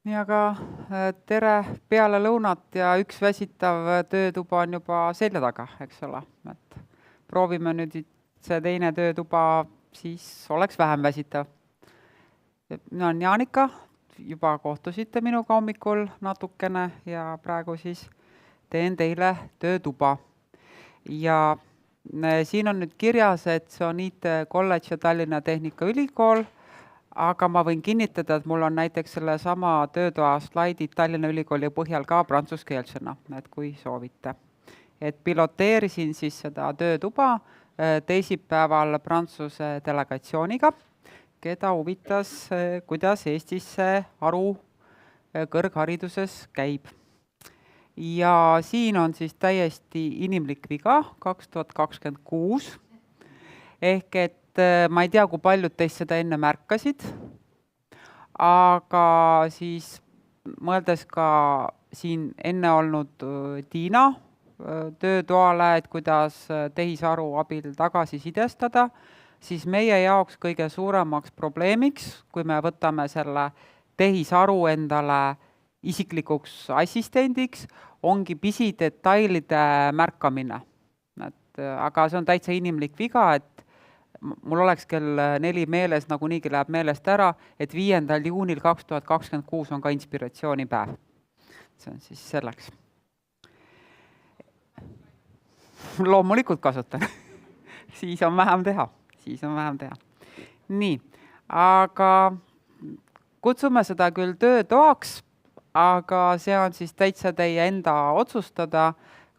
nii, aga tere peale lõunat ja üks väsitav töötuba on juba selja taga, eks ole. Et proovime nüüd, et see teine töötuba siis oleks vähem väsitav. Mina olen Jaanika, juba kohtusite minuga hommikul natukene ja praegu siis teen teile töötuba. Ja siin on nüüd kirjas, et see on IT Kolledž ja Tallinna Tehnikaülikool, aga ma võin kinnitada, et mul on näiteks selle sama töötoa slaidid Tallinna Ülikooli põhjal ka prantsuskeelsena, et kui soovite. Et piloteerisin siis seda töötuba teisipäeval Prantsuse delegatsiooniga, keda huvitas, kuidas Eestis see aru kõrghariduses käib. Ja siin on siis täiesti inimlik viga 2026, ehk et ma ei tea, kui paljud teist seda enne märkasid, aga siis mõeldes ka siin enne olnud Tiina töötoale, et kuidas tehisaru abil tagasisidestada, siis meie jaoks kõige suuremaks probleemiks, kui me võtame selle tehisaru endale isiklikuks assistendiks, ongi pisidetailide märkamine. Aga see on täitsa inimlik viga, et mul oleks kell 4 meeles, nagunii läheb meelest ära, et 5. juunil 2026 on ka inspiratsioonipäev. See on siis selleks. Loomulikult kasutan. Siis on vähem teha. Nii, aga kutsume seda küll töötoaks, aga see on siis täitsa teie enda otsustada,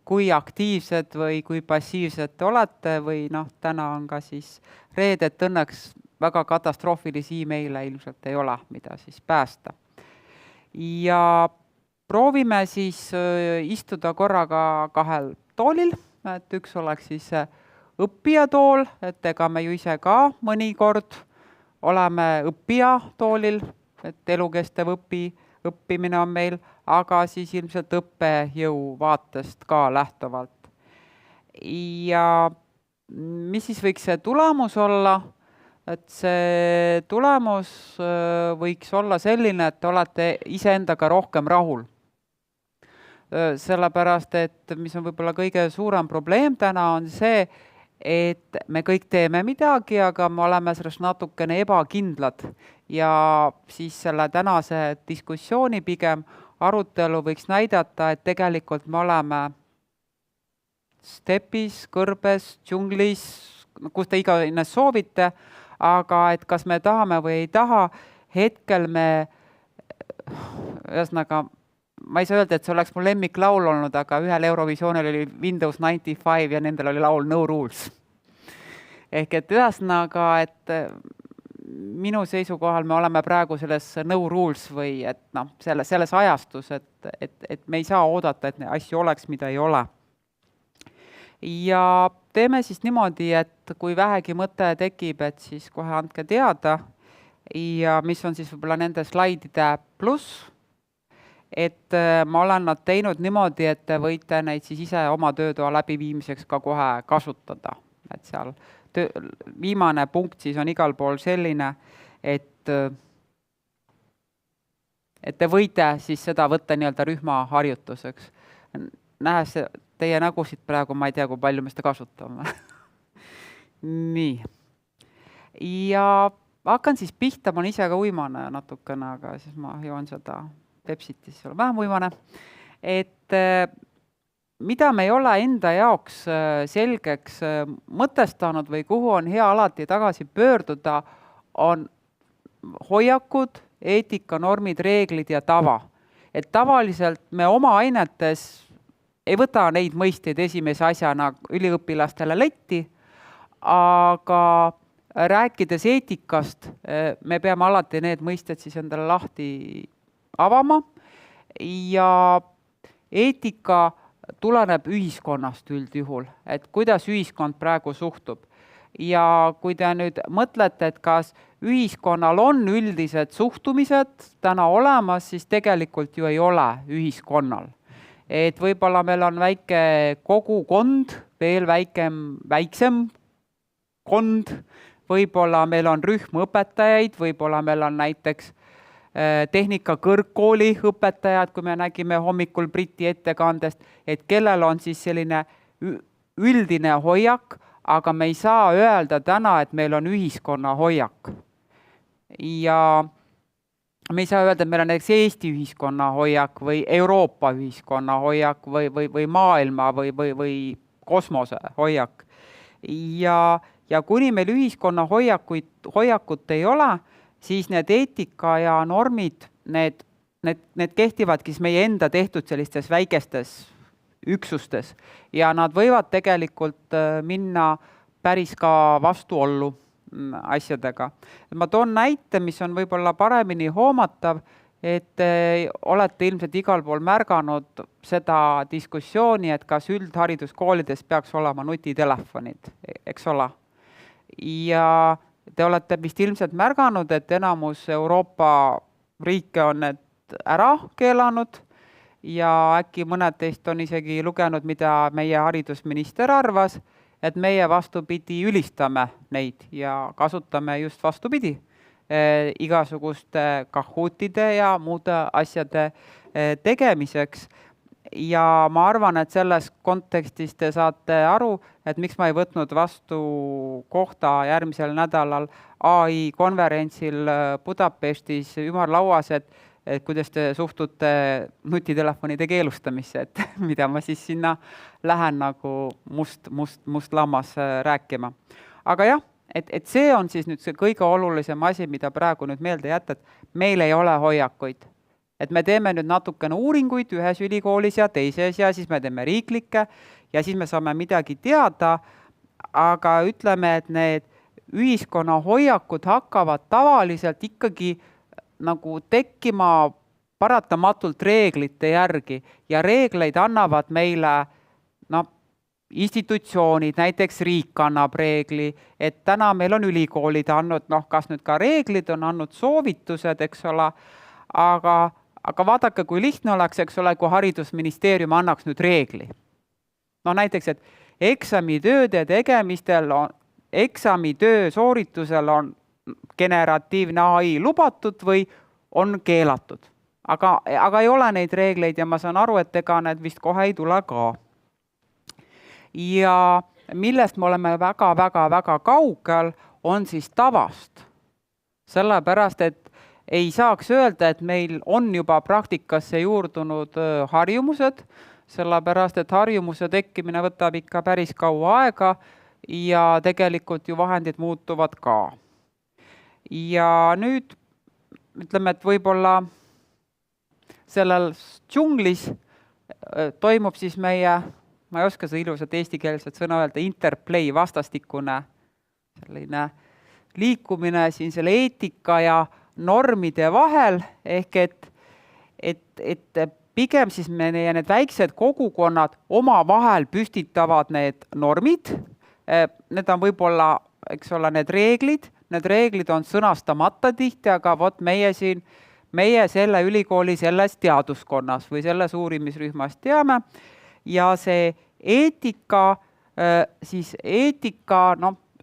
kui aktiivsed või kui passiivsed te olete või täna on ka siis reede, et õnneks väga katastroofilisi e-maile ilmselt ei ole, mida siis päästa. Ja proovime siis istuda korraga kahel toolil, et üks oleks siis õppijatool, et ega me ju ise ka mõnikord oleme õppijatoolil, et elukestev õppimine on meil, aga siis ilmselt õppejõu vaatest ka lähtuvalt. Ja mis siis võiks see tulemus olla? Et see tulemus võiks olla selline, et te olete iseendaga rohkem rahul. Sellepärast, et mis on võib-olla kõige suurem probleem täna on see, et me kõik teeme midagi, aga me oleme sellest natukene ebakindlad ja siis selle tänase diskussiooni pigem arutelu võiks näidata, et tegelikult me oleme stepis, kõrbes, džunglis, kus te iganes soovite, aga et kas me tahame või ei taha, hetkel me, ühesõnaga, ma ei saa öelda, et see oleks mu lemmiklaul olnud, aga ühel Eurovisioonil oli Windows 95 ja nendel oli laul No Rules. Ehk et ühesõnaga, et minu seisukohal me oleme praegu selles no rules või et selles ajastus, et me ei saa oodata, et asju oleks, mida ei ole. Ja teeme siis niimoodi, et kui vähegi mõte tekib, et siis kohe andke teada ja mis on siis võib-olla nende slaidide pluss, et ma olen nad teinud niimoodi, et te võite neid siis ise oma töötoa läbiviimiseks ka kohe kasutada, et seal viimane punkt siis on igal pool selline, et te võite siis seda võtta nii-öelda rühmaharjutuseks. Nähes teie nägusid praegu, ma ei tea, kui palju me seda kasutame. Nii. Ja hakkan siis pihta, ma olen ise ka uimane natukene, aga siis ma joon seda Pepsit, siis olen vähem uimane. Et mida me ei ole enda jaoks selgeks mõtestanud või kuhu on hea alati tagasi pöörduda, on hoiakud, eetika, normid, reeglid ja tava. Et tavaliselt me oma ainetes ei võta neid mõisteid esimese asjana üliõpilastele letti, aga rääkides eetikast, me peame alati need mõisted siis endale lahti avama ja eetika tuleneb ühiskonnast üldjuhul, et kuidas ühiskond praegu suhtub. Ja kui te nüüd mõtlete, et kas ühiskonnal on üldised suhtumised täna olemas, siis tegelikult ju ei ole ühiskonnal. Et võib-olla meil on väike kogukond, veel väiksem kond, võib-olla meil on rühm õpetajaid, võib-olla meil on näiteks tehnika kõrgkooli õpetajad, kui me nägime hommikul Briti ettekandest, et kellel on siis selline üldine hoiak, aga me ei saa öelda täna, et meil on ühiskonna hoiak. Ja me ei saa öelda, et meil on näiteks Eesti ühiskonna hoiak või Euroopa ühiskonna hoiak või maailma või kosmose hoiak. Ja kuni meil ühiskonna hoiakut ei ole, siis need eetika ja normid, need kehtivadki siis meie enda tehtud sellistes väikestes üksustes ja nad võivad tegelikult minna päris ka vastuollu asjadega. Ma toon näite, mis on võib-olla paremini hoomatav, et olete ilmselt igal pool märganud seda diskussiooni, et kas üldhariduskoolides peaks olema nutitelefonid, eks ole. Ja te olete vist ilmselt märganud, et enamus Euroopa riike on need ära keelanud ja äkki mõned teist on isegi lugenud, mida meie haridusminister arvas, et meie vastupidi ülistame neid ja kasutame just vastupidi igasuguste kahootide ja muude asjade tegemiseks. Ja ma arvan, et selles kontekstis te saate aru, et miks ma ei võtnud vastu kohta järgmisel nädalal AI konverentsil Budapestis ümarlauas, et kuidas te suhtute nutitelefonide keelustamisse, et mida ma siis sinna lähen nagu must lammas rääkima. Aga jah, et see on siis nüüd see kõige olulisem asi, mida praegu nüüd meelde jätta, et meil ei ole hoiakuid. Et me teeme nüüd natukene uuringuid ühes ülikoolis ja teises ja siis me teeme riiklikke ja siis me saame midagi teada, aga ütleme, et need ühiskonna hoiakud hakkavad tavaliselt ikkagi nagu tekkima paratamatult reeglite järgi ja reegleid annavad meile institutsioonid, näiteks riik annab reegli, et täna meil on ülikoolid andnud, kas nüüd ka reeglid on andnud soovitused, eks ole, aga vaadake, kui lihtne oleks, eks ole, kui haridusministeerium annaks nüüd reegli. Näiteks, et eksamitööde tegemistel eksamitöö sooritusel on generatiivne AI lubatud või on keelatud. Aga ei ole neid reegleid ja ma saan aru, et ega need vist kohe ei tule ka. Ja millest me oleme väga kaugel, on siis tavast. Sellepärast, et ei saaks öelda, et meil on juba praktikasse juurdunud harjumused, sellepärast, et harjumuse tekkimine võtab ikka päris kaua aega ja tegelikult ju vahendid muutuvad ka. Ja nüüd ütleme, et võib-olla sellel džunglis toimub siis meie, ma ei oska seda ilusat eestikeelset sõna öelda, interplay, vastastikune selline liikumine siin selle eetika ja normide vahel, ehk et pigem siis meie need väiksed kogukonnad omavahel püstitavad need normid, need on võib-olla, eks ole, need reeglid on sõnastamata tihti, aga vot meie selle ülikooli selles teaduskonnas või selles uurimisrühmas teame ja see eetika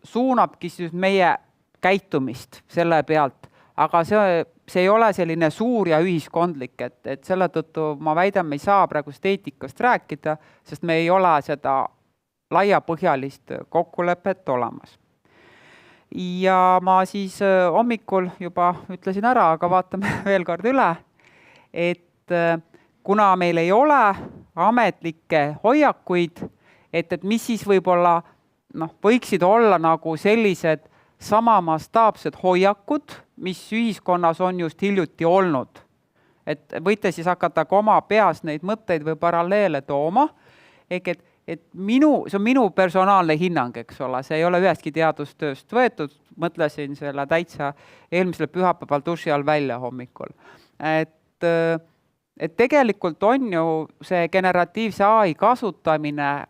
suunabki siis meie käitumist selle pealt, aga see ei ole selline suur ja ühiskondlik, et selle tõttu ma väidan, me ei saa praegust eetikast rääkida, sest me ei ole seda laiapõhjalist kokkulepet olemas. Ja ma siis hommikul juba ütlesin ära, aga vaatame veel kord üle, et kuna meil ei ole ametlikke hoiakuid, et mis siis võib-olla võiksid olla nagu sellised sama mastaapsed hoiakud, mis ühiskonnas on just hiljuti olnud. Et võite siis hakata ka oma peas neid mõtteid või paralleele tooma, et see on minu personaalne hinnang, eks ole, see ei ole ühestki teadustööst võetud, mõtlesin selle täitsa eelmisel pühapäeval duši all välja hommikul. Et tegelikult on ju see generatiivse AI kasutamine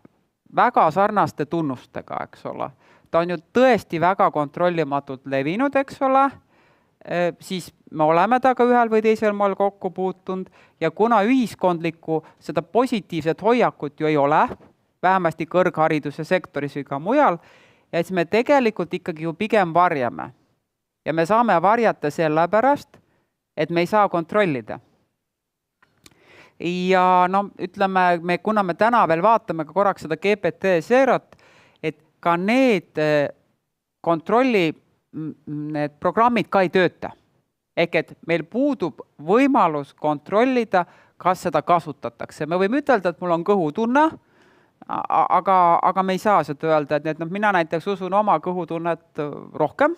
väga sarnaste tunnustega, eks ole. Ta on ju tõesti väga kontrollimatult levinud, eks ole, siis me oleme taga ühel või teisel moel kokku puutunud ja kuna ühiskondlikku seda positiivset hoiakut ju ei ole, vähemasti kõrghariduse sektoris või ka mujal, ja siis me tegelikult ikkagi ju pigem varjame. Ja me saame varjata sellepärast, et me ei saa kontrollida. Ja no ütleme, kuna me täna veel vaatame ka korraks seda GPT-0, et ka need kontrolli need programmid ka ei tööta. Ehk et meil puudub võimalus kontrollida, kas seda kasutatakse. Me võime ütelda, et mul on kõhutunne, aga me ei saa seda öelda, et mina näiteks usun oma kõhutunnet rohkem,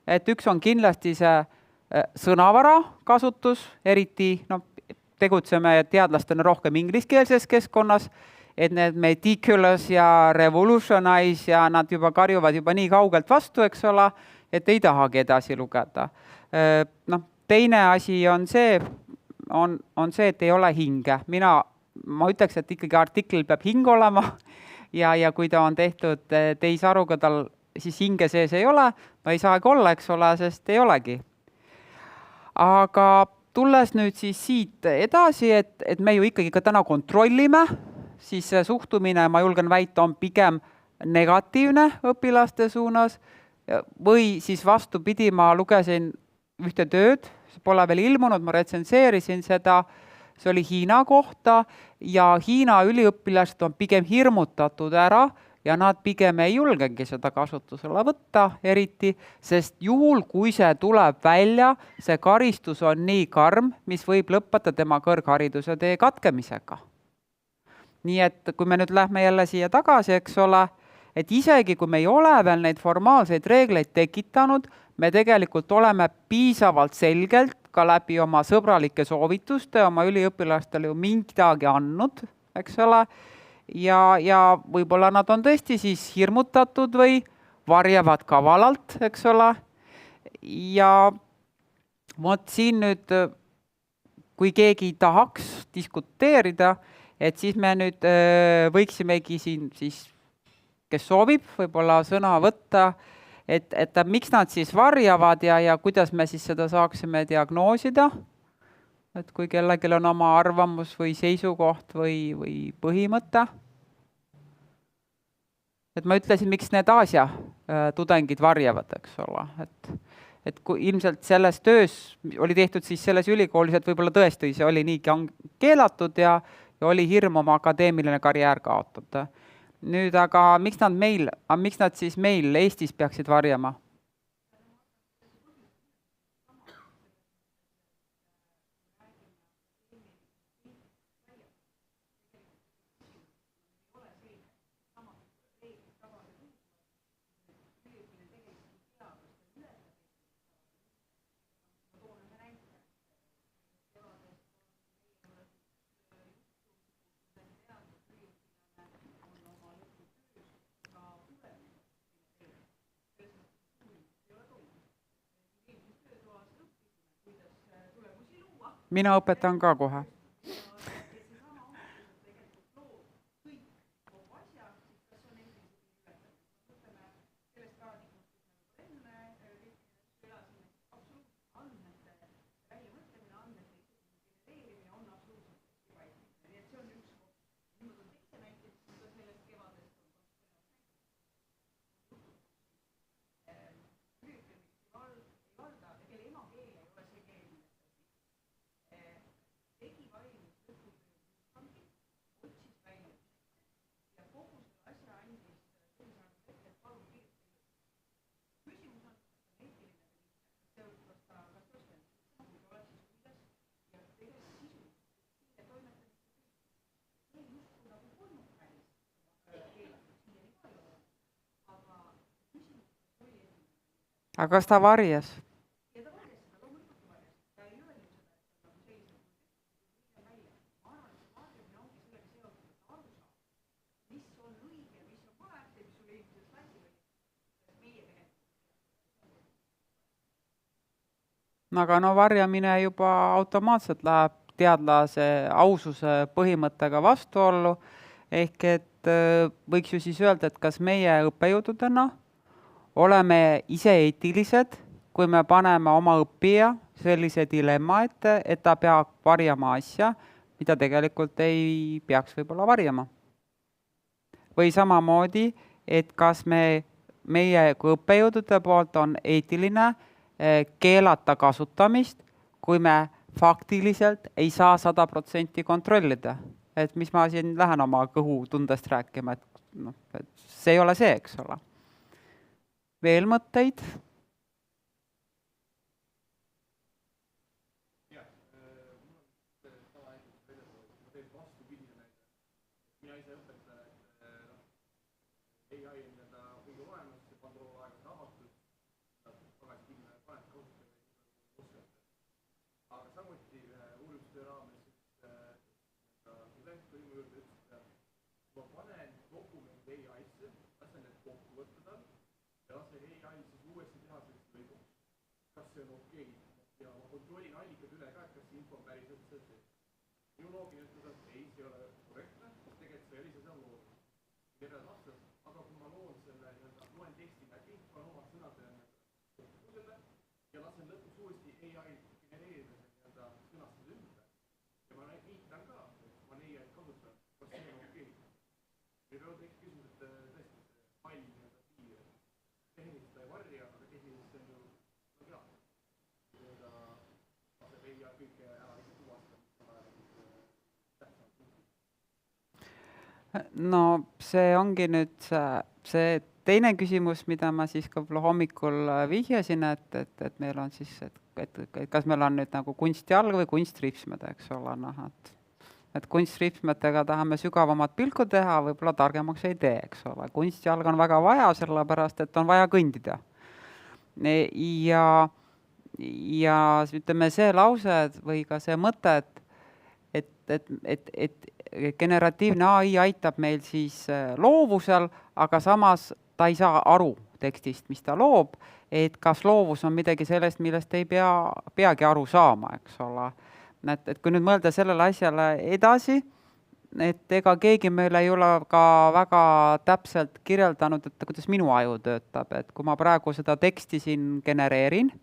et üks on kindlasti see sõnavara kasutus, eriti tegutseme teadlastena rohkem ingliskeelses keskkonnas, et need meticulous ja revolutionize ja nad juba karjuvad juba nii kaugelt vastu, eks ole, et ei tahagi edasi lugeda. Teine asi on see, et ei ole hinge. Ma ütleks, et ikkagi artiklil peab hing olema ja kui ta on tehtud tehisaruga, tal siis hinge sees ei ole, no ei saagi olla, eks ole, sest ei olegi. Aga tulles nüüd siis siit edasi, et me ju ikkagi ka täna kontrollime, siis suhtumine, ma julgen väita, on pigem negatiivne õpilaste suunas või siis vastupidi, ma lugesin ühte tööd, see pole veel ilmunud, ma retsenseerisin seda, see oli Hiina kohta ja Hiina üliõpilased on pigem hirmutatud ära ja nad pigem ei julgegi seda kasutusele võtta eriti, sest juhul, kui see tuleb välja, see karistus on nii karm, mis võib lõppeda tema kõrghariduse tee katkemisega. Nii et kui me nüüd lähme jälle siia tagasi, eks ole, et isegi kui me ei ole veel neid formaalseid reegleid tekitanud, me tegelikult oleme piisavalt selgelt ka läbi oma sõbralike soovituste oma üliõpilastele ju midagi andnud, eks ole, ja võib-olla nad on tõesti siis hirmutatud või varjavad kavalalt, eks ole, ja vot siin nüüd, kui keegi tahaks diskuteerida, et siis me nüüd võiksimegi siin siis, kes soovib võib-olla sõna võtta, et miks nad siis varjavad ja kuidas me siis seda saaksime diagnoosida, et kui kellelgi on oma arvamus või seisukoht või põhimõte. Et ma ütlesin, miks need Aasia tudengid varjavad, eks ole, et kui ilmselt selles töös oli tehtud siis selles ülikoolis, et võib-olla tõesti see oli nii keelatud ja oli hirm oma akadeemiline karjäär kaotada. Nüüd aga miks nad siis meil Eestis peaksid varjama? Mina õpetan ka kohe. Aga kas ta varjas? Aga no varjamine juba automaatselt läheb teadlase aususe põhimõttega vastuollu, ehk et võiks ju siis öelda, et kas meie õppejõududena oleme ise eetilised, kui me paneme oma õppija sellise dilemma ette, et ta peab varjama asja, mida tegelikult ei peaks võib-olla varjama. Või samamoodi, et kas meie kui õppejõudude poolt on eetiline keelata kasutamist, kui me faktiliselt ei saa 100% kontrollida. Et mis ma siin lähen oma kõhutundest rääkima, et see ei ole see, eks ole. Veel mõtteid? No see ongi nüüd see teine küsimus, mida ma siis ka hommikul vihjasin, et meil on siis, et kas meil on nüüd nagu kunstjalg või kunstripsmed, eks ole, et kunstripsmetega tahame sügavamat pilku teha, võib-olla targemaks ei tee, eks ole. Kunstjalg on väga vaja, sellepärast, et on vaja kõndida. Ja ütleme see lause või ka see mõte, et generatiivne AI aitab meil siis loovusel, aga samas ta ei saa aru tekstist, mis ta loob, et kas loovus on midagi sellest, millest ei peagi aru saama, eks ole. Et kui nüüd mõelda sellele asjale edasi, et ega keegi meil ei ole ka väga täpselt kirjeldanud, et kuidas minu aju töötab, et kui ma praegu seda teksti siin genereerin,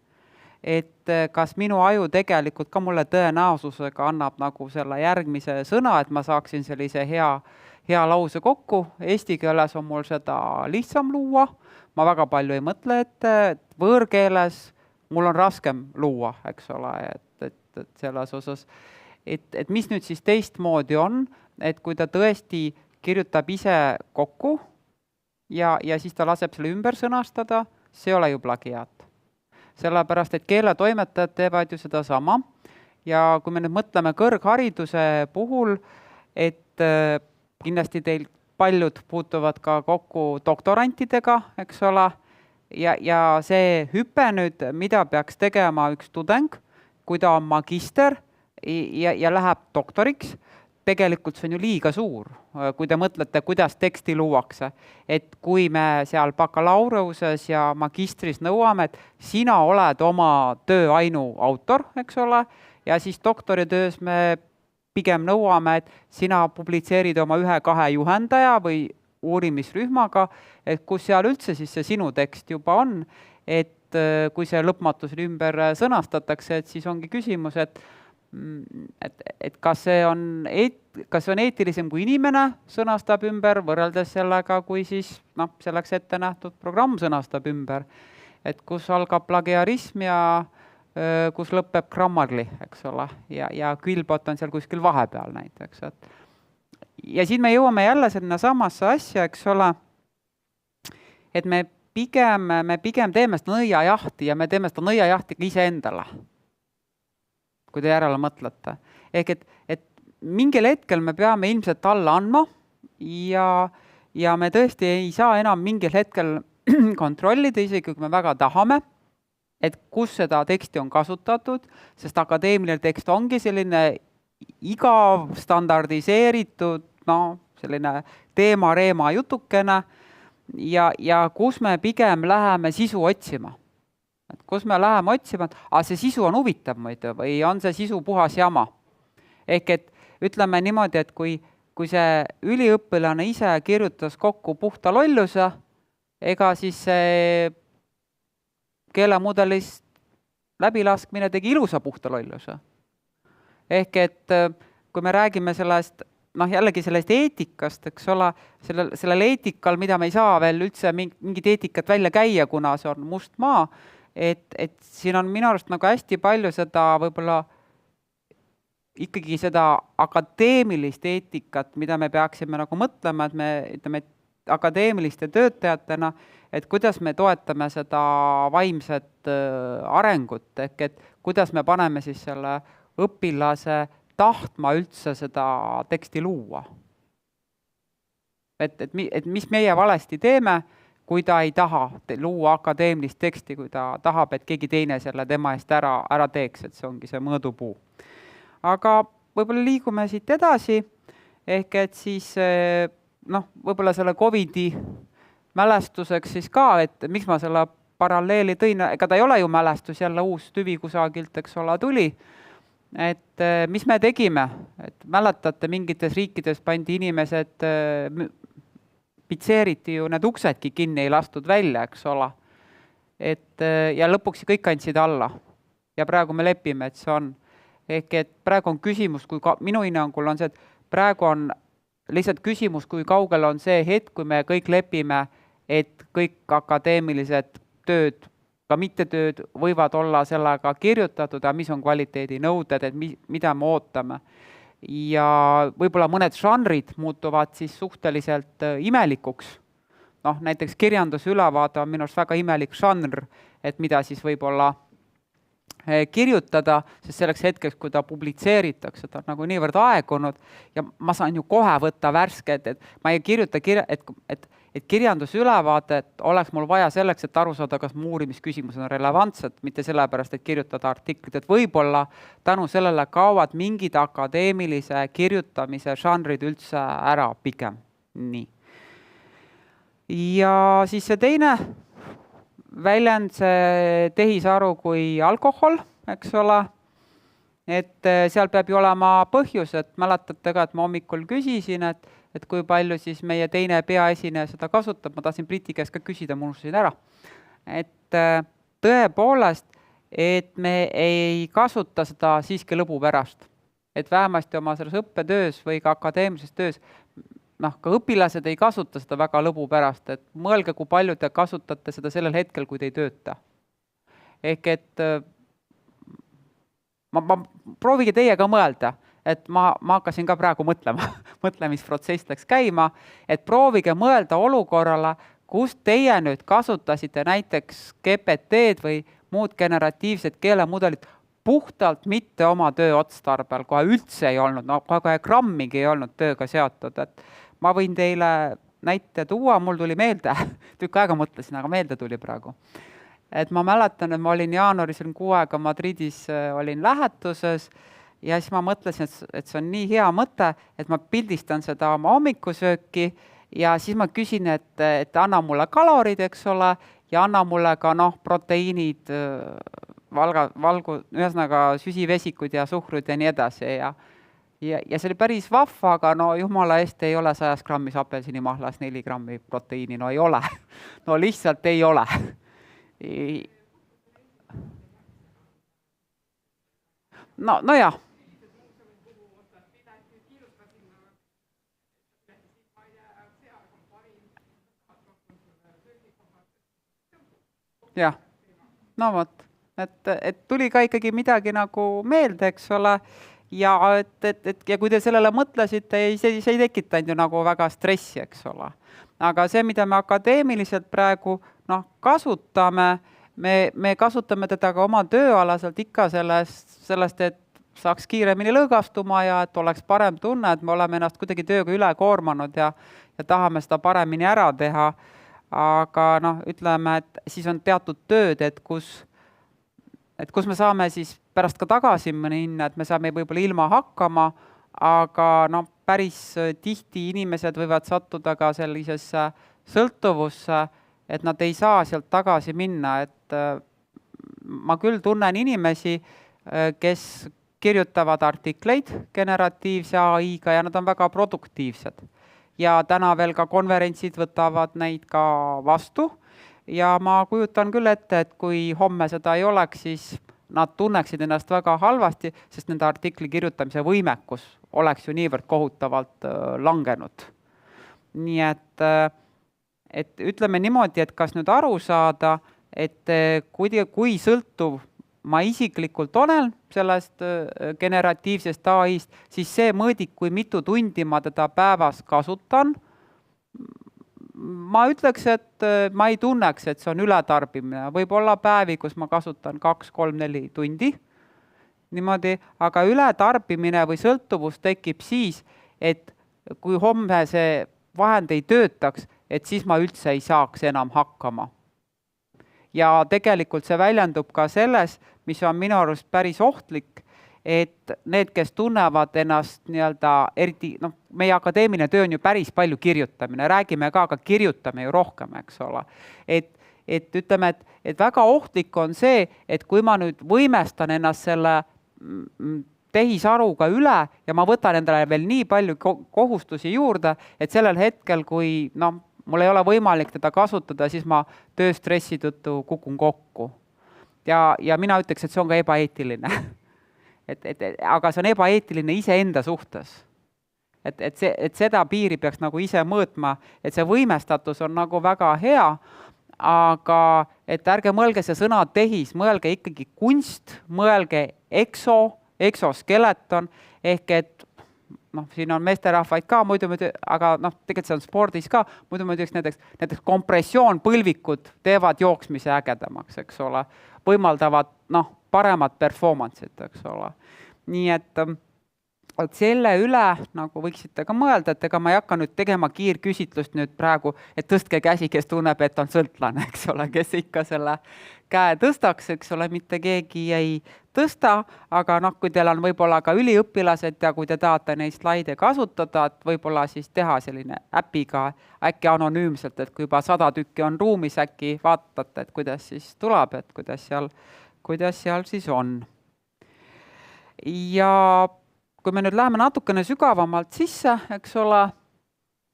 et kas minu aju tegelikult ka mulle tõenäosusega annab nagu selle järgmise sõna, et ma saaksin sellise hea lause kokku. Eesti keeles on mul seda lihtsam luua, ma väga palju ei mõtle ette, et võõrkeeles mul on raskem luua, eks ole, et selles osas, et mis nüüd siis teistmoodi on, et kui ta tõesti kirjutab ise kokku ja siis ta laseb selle ümber sõnastada, see ei ole ju plagiaat. Sellepärast, et keeletoimetajad teevad ju seda sama ja kui me nüüd mõtleme kõrghariduse puhul, et kindlasti teil paljud puutuvad ka kokku doktorantidega, eks ole, ja see hüpe nüüd, mida peaks tegema üks tudeng, kui ta on magister ja läheb doktoriks, tegelikult see on ju liiga suur, kui te mõtlete, kuidas teksti luuakse. Et kui me seal bakalaureuse ja magistris nõuame, et sina oled oma töö ainuautor, eks ole, ja siis doktoritöös me pigem nõuame, et sina publitseerid oma 1-2 juhendaja või uurimisrühmaga, et kus seal üldse siis see sinu tekst juba on, et kui see lõpmatusel ümber sõnastatakse, et siis ongi küsimus, et kas see on eetilisem, kui inimene sõnastab ümber, võrreldes sellega, kui siis selleks ette nähtud programm sõnastab ümber. Et kus algab plagiarism ja kus lõpeb Grammarly, eks ole, ja Quillbot on seal kuskil vahepeal näiteks. Ja siin me jõuame jälle selline samasse asja, eks ole, et me pigem teeme seda nõiajahti ja me teeme seda nõiajahti ka iseendale, kui te järele mõtlete. Ehk et mingil hetkel me peame ilmselt alla andma ja me tõesti ei saa enam mingil hetkel kontrollida, isegi kui me väga tahame, et kus seda teksti on kasutatud, sest akadeemiline tekst ongi selline igav, standardiseeritud, selline teema-reema jutukene ja kus me pigem läheme sisu otsima. Et kus me läheme otsima, et see sisu on huvitav muidu või on see sisu puhas jama. Ehk et ütleme niimoodi, et kui see üliõpilane ise kirjutas kokku puhta lolluse, ega siis see keelemudelist läbilaskmine tegi ilusa puhta lolluse. Ehk et kui me räägime sellest, jällegi sellest eetikast, eks ole, sellel eetikal, mida me ei saa veel üldse mingit eetikat välja käia, kuna see on must maa, et siin on minu arust nagu hästi palju seda võib-olla ikkagi seda akadeemilist eetikat, mida me peaksime nagu mõtlema, et me ütleme, et akadeemiliste töötajatena, et kuidas me toetame seda vaimset arengut, ehk et kuidas me paneme siis selle õpilase tahtma üldse seda teksti luua. Et mis meie valesti teeme, kui ta ei taha luua akadeemilist teksti, kui ta tahab, et keegi teine selle tema eest ära teeks, et see ongi see mõõdupuu. Aga võib-olla liigume siit edasi, ehk et siis võib-olla selle COVID-i mälestuseks siis ka, et miks ma selle paralleeli tõin, ega ta ei ole ju mälestus, jälle uus tüvi kusagilt, eks ole, tuli. Et mis me tegime, et mäletate, mingites riikides pandi inimesed, pitseeriti ju need uksedki kinni, ei lastud välja, eks ole. Ja lõpuks kõik andsid alla. Ja praegu me lepime, et see on. Ehk et praegu on küsimus, minu hinnangul on see, et praegu on lihtsalt küsimus, kui kaugel on see hetk, kui me kõik lepime, et kõik akadeemilised tööd, ka mittetööd võivad olla sellega kirjutatud ja mis on kvaliteedinõuded, et mida me ootame. Ja võib-olla mõned žanrid muutuvad siis suhteliselt imelikuks. Näiteks kirjandusülevaade on minu arust väga imelik žanr, et mida siis võib-olla kirjutada, sest selleks hetkeks, kui ta publitseeritakse, ta on nagu niivõrd aegunud ja ma saan ju kohe võtta värsked, et ma ei kirjuta, et kirjandusülevaadet oleks mul vaja selleks, et aru saada, kas mu uurimisküsimused on relevantsed, mitte sellepärast, et kirjutada artiklit, et võib-olla tänu sellele kaovad mingid akadeemilise kirjutamise žanrid üldse ära pigem. Nii. Ja siis see teine väljend see tehisaru kui alkohol, eks ole, et seal peab ju olema põhjus, et mäletate ka, et ma hommikul küsisin, et kui palju siis meie teine peaesineja seda kasutab, ma tahtsin Briti käest ka küsida, ma unustasin ära. Et tõepoolest, et me ei kasuta seda siiski lõbu pärast, et vähemasti oma selles õppetöös või ka akadeemilises töös ka õpilased ei kasuta seda väga lõbu pärast, et mõelge, kui palju te kasutate seda sellel hetkel, kui te ei tööta. Ehk et proovige teie ka mõelda, et ma hakkasin ka praegu mõtlema, mõtlemisprotsess läks käima, et proovige mõelda olukorrale, kus teie nüüd kasutasite näiteks GPT-d või muud generatiivsed keelemudelit puhtalt mitte oma töö otstarbel, kohe üldse ei olnud, kohe grammigi ei olnud tööga seotud, et ma võin teile näite tuua, mul tuli meelde, tükk aega mõtlesin, aga meelde tuli praegu. Et ma mäletan, et ma olin jaanuaris 6 aega Madridis, olin lähetuses ja siis ma mõtlesin, et see on nii hea mõte, et ma pildistan seda oma hommikusööki ja siis ma küsin, et anna mulle kalorid, eks ole, ja anna mulle ka proteiinid, ühesõnaga süsivesikud ja suhkrud ja nii edasi ja see oli päris vahva, aga jumala eest ei ole 100 grammis apelsinimahlas 4 grammi proteiini, ei ole. Lihtsalt ei ole. No jah. Jah, no vot. Et tuli ka ikkagi midagi nagu meelde, eks ole, ja kui te sellele mõtlesite, see ei tekitanud ju nagu väga stressi, eks ole. Aga see, mida me akadeemiliselt praegu kasutame, me kasutame teda ka oma tööalaselt ikka sellest, et saaks kiiremini lõõgastuma ja et oleks parem tunne, et me oleme ennast kuidagi tööga üle koormanud ja tahame seda paremini ära teha. Aga ütleme, et siis on teatud tööd, et kus me saame siis pärast ka tagasi minna, et me saame võib-olla ilma hakkama, aga päris tihti inimesed võivad sattuda ka sellisesse sõltuvusse, et nad ei saa sealt tagasi minna, et ma küll tunnen inimesi, kes kirjutavad artikleid generatiivse AI-ga ja nad on väga produktiivsed. Ja täna veel ka konverentsid võtavad neid ka vastu ja ma kujutan küll ette, et kui homme seda ei oleks, siis nad tunneksid ennast väga halvasti, sest nende artikli kirjutamise võimekus oleks ju niivõrd kohutavalt langenud. Nii et ütleme niimoodi, et kas nüüd aru saada, et kui sõltuv ma isiklikult olen sellest generatiivsest AI-st, siis see mõõdik, kui mitu tundi ma teda päevas kasutan, ma ütleks, et ma ei tunneks, et see on ületarbimine. Võib olla päevi, kus ma kasutan 2, 3, 4 tundi niimoodi, aga ületarbimine või sõltuvus tekib siis, et kui homme see vahend ei töötaks, et siis ma üldse ei saaks enam hakkama. Ja tegelikult see väljendub ka selles, mis on minu arust päris ohtlik, et need, kes tunnevad ennast nii-öelda eriti, meie akadeemiline töö on ju päris palju kirjutamine, räägime ka, aga kirjutame ju rohkem, eks ole. Et ütleme, et väga ohtlik on see, et kui ma nüüd võimestan ennast selle tehisaruga üle ja ma võtan endale veel nii palju kohustusi juurde, et sellel hetkel, kui mul ei ole võimalik teda kasutada, siis ma tööstressi tõttu kukun kokku. Ja mina ütleks, et see on ka ebaeetiline. Aga see on ebaeetiline iseenda suhtes. Et seda piiri peaks nagu ise mõõtma, et see võimestatus on nagu väga hea, aga et ärge mõelge see sõna tehis, mõelge ikkagi kunst, mõelge exoskeleton, ehk et siin on meesterahvaid ka, aga tegelikult see on spordis ka, muidu ma ütleks näiteks kompressioonpõlvikud teevad jooksmise ägedamaks, eks ole, võimaldavad paremat performance'it, eks ole. Nii et selle üle nagu võiksite ka mõelda, et ega ma ei hakka nüüd tegema kiirküsitlust nüüd praegu, et tõstke käsi, kes tunneb, et on sõltlane, eks ole, kes ikka selle käe tõstaks, eks ole, mitte keegi ei tõsta, aga kui teil on võib-olla ka üliõpilased ja kui te tahate neid slaide kasutada, et võib-olla siis teha selline äpiga äkki anonüümselt, et kui juba 100 tükki on ruumis, äkki vaatate, et kuidas siis tuleb, et kuidas seal siis on. Ja kui me nüüd läheme natukene sügavamalt sisse, eks ole,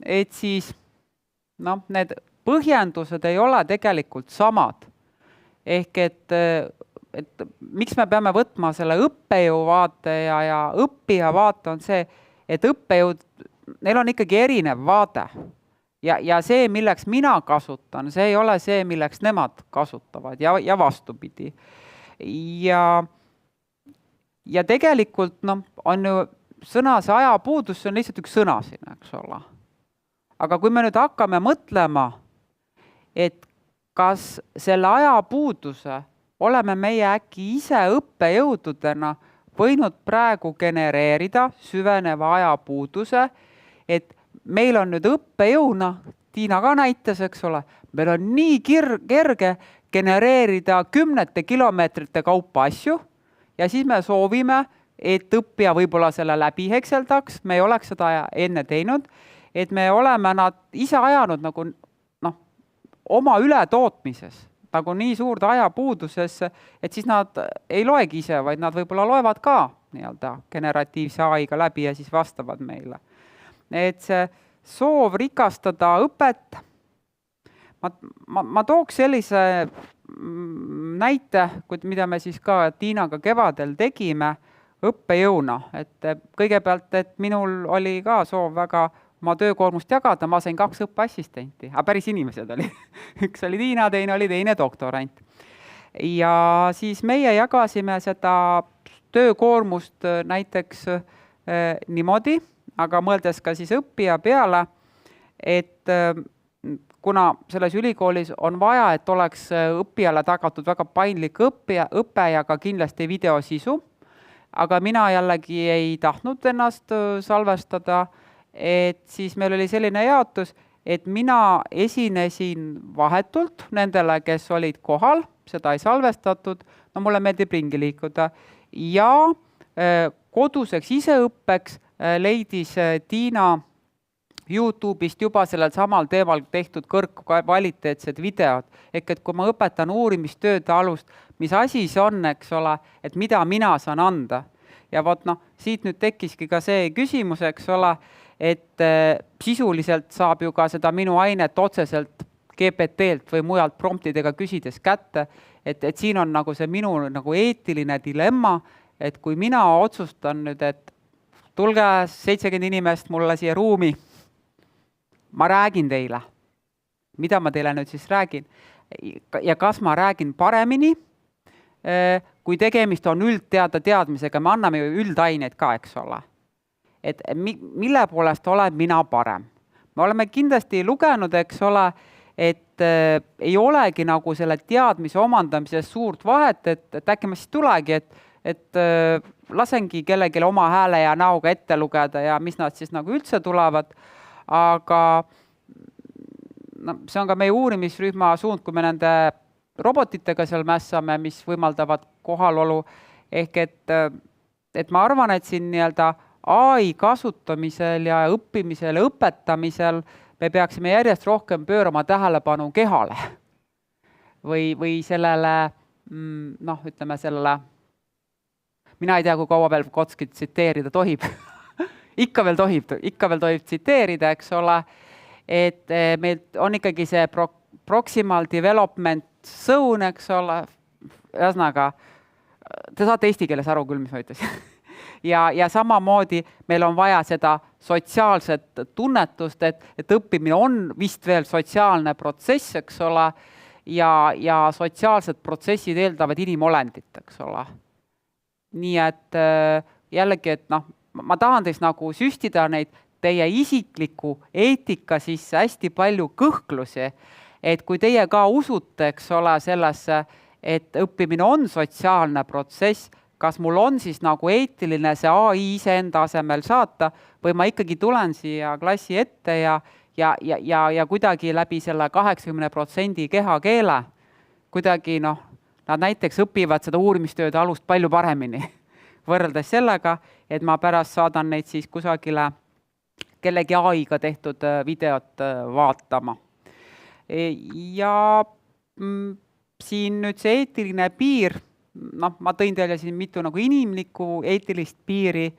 et siis need põhjendused ei ole tegelikult samad. Ehk et miks me peame võtma selle õppejõu vaate ja õppija vaate on see, et õppejõud, neil on ikkagi erinev vaade. Ja see, milleks mina kasutan, see ei ole see, milleks nemad kasutavad ja vastupidi. Ja tegelikult on ju sõna see ajapuudus, see on lihtsalt üks sõna siin, eks ole. Aga kui me nüüd hakkame mõtlema, et kas selle ajapuuduse oleme meie äkki ise õppejõududena võinud praegu genereerida süveneva ajapuuduse, et meil on nüüd õppejõuna, Tiina ka näitas, eks ole, meil on nii kerge genereerida 10 kilomeetrite kaupa asju ja siis me soovime, et õppija võib-olla selle läbi hekseldaks, me ei oleks seda enne teinud, et me oleme nad ise ajanud nagu oma ületootmises, nagu nii suurde ajapuudusesse, et siis nad ei loegi ise, vaid nad võib-olla loevad ka nii-öelda generatiivse AI-ga läbi ja siis vastavad meile. Et see soov rikastada õpet, ma tooks sellise näite, mida me siis ka Tiinaga kevadel tegime õppejõuna, et kõigepealt, et minul oli ka soov väga oma töökoormust jagada, ma sain 2 õppeassistenti, aga päris inimesed oli. Üks oli Tiina, teine doktorant. Ja siis meie jagasime seda töökoormust näiteks niimoodi, aga mõeldes ka siis õppija peale, et kuna selles ülikoolis on vaja, et oleks õppijale tagatud väga paindlik õpe ja ka kindlasti videosisu, aga mina jällegi ei tahtnud ennast salvestada, et siis meil oli selline jaotus, et mina esinesin vahetult nendele, kes olid kohal, seda ei salvestatud, mulle meeldib ringi liikuda, ja koduseks iseõppeks leidis Tiina YouTube'ist juba sellel samal teemal tehtud kõrgkvaliteetsed videod, ehk et kui ma õpetan uurimistööde alust, mis asi see on, eks ole, et mida mina saan anda. Ja siit nüüd tekkiski ka see küsimus, eks ole, et sisuliselt saab ju ka seda minu ainet otseselt GPT-lt või mujalt promptidega küsides kätte, et siin on nagu see minu nagu eetiline dilemma, et kui mina otsustan nüüd, et tulge 70 inimest mulle siia ruumi, ma räägin teile, mida ma teile nüüd siis räägin, ja kas ma räägin paremini, kui tegemist on üldteada teadmisega, me anname ju üldaineid ka, eks ole. Et mille poolest olen mina parem? Me oleme kindlasti lugenud, eks ole, et ei olegi nagu selle teadmise omandamises suurt vahet, et äkki ma siis tulegi, et lasengi kellelegi oma hääle ja näoga ette lugeda ja mis nad siis nagu üldse tulevad, aga no, see on ka meie uurimisrühma suund, kui me nende robotitega seal mässame, mis võimaldavad kohalolu, ehk et ma arvan, et siin nii-öelda AI kasutamisel ja õppimisel ja õpetamisel me peaksime järjest rohkem pöörama tähelepanu kehale või sellele, noh, ütleme sellele, mina ei tea, kui kaua veel Kotskit tsiteerida tohib. ikka veel tohib tsiteerida, eks ole, et meil on ikkagi see proximal development zone, eks ole, ühesõnaga, te saate eesti keeles aru küll, mis ma ütlesin. ja samamoodi meil on vaja seda sotsiaalset tunnetust, et õppimine on vist veel sotsiaalne protsess, eks ole, ja sotsiaalsed protsessid eeldavad inimolendit, eks ole. Nii et jällegi, et noh, ma tahan teist nagu süstida neid teie isikliku eetika sisse hästi palju kõhklusi, et kui teie ka usute, eks ole, sellesse, et õppimine on sotsiaalne protsess, kas mul on siis nagu eetiline see AI iseenda asemel saata või ma ikkagi tulen siia klassi ette ja kuidagi läbi selle 80% kehakeele kuidagi noh, nad näiteks õpivad seda uurimistööde alust palju paremini võrreldes sellega, et ma pärast saadan neid siis kusagile kellegi AI-ga tehtud videot vaatama. Ja siin nüüd see eetiline piir, noh, ma tõin teile siin mitu nagu inimlikku eetilist piiri,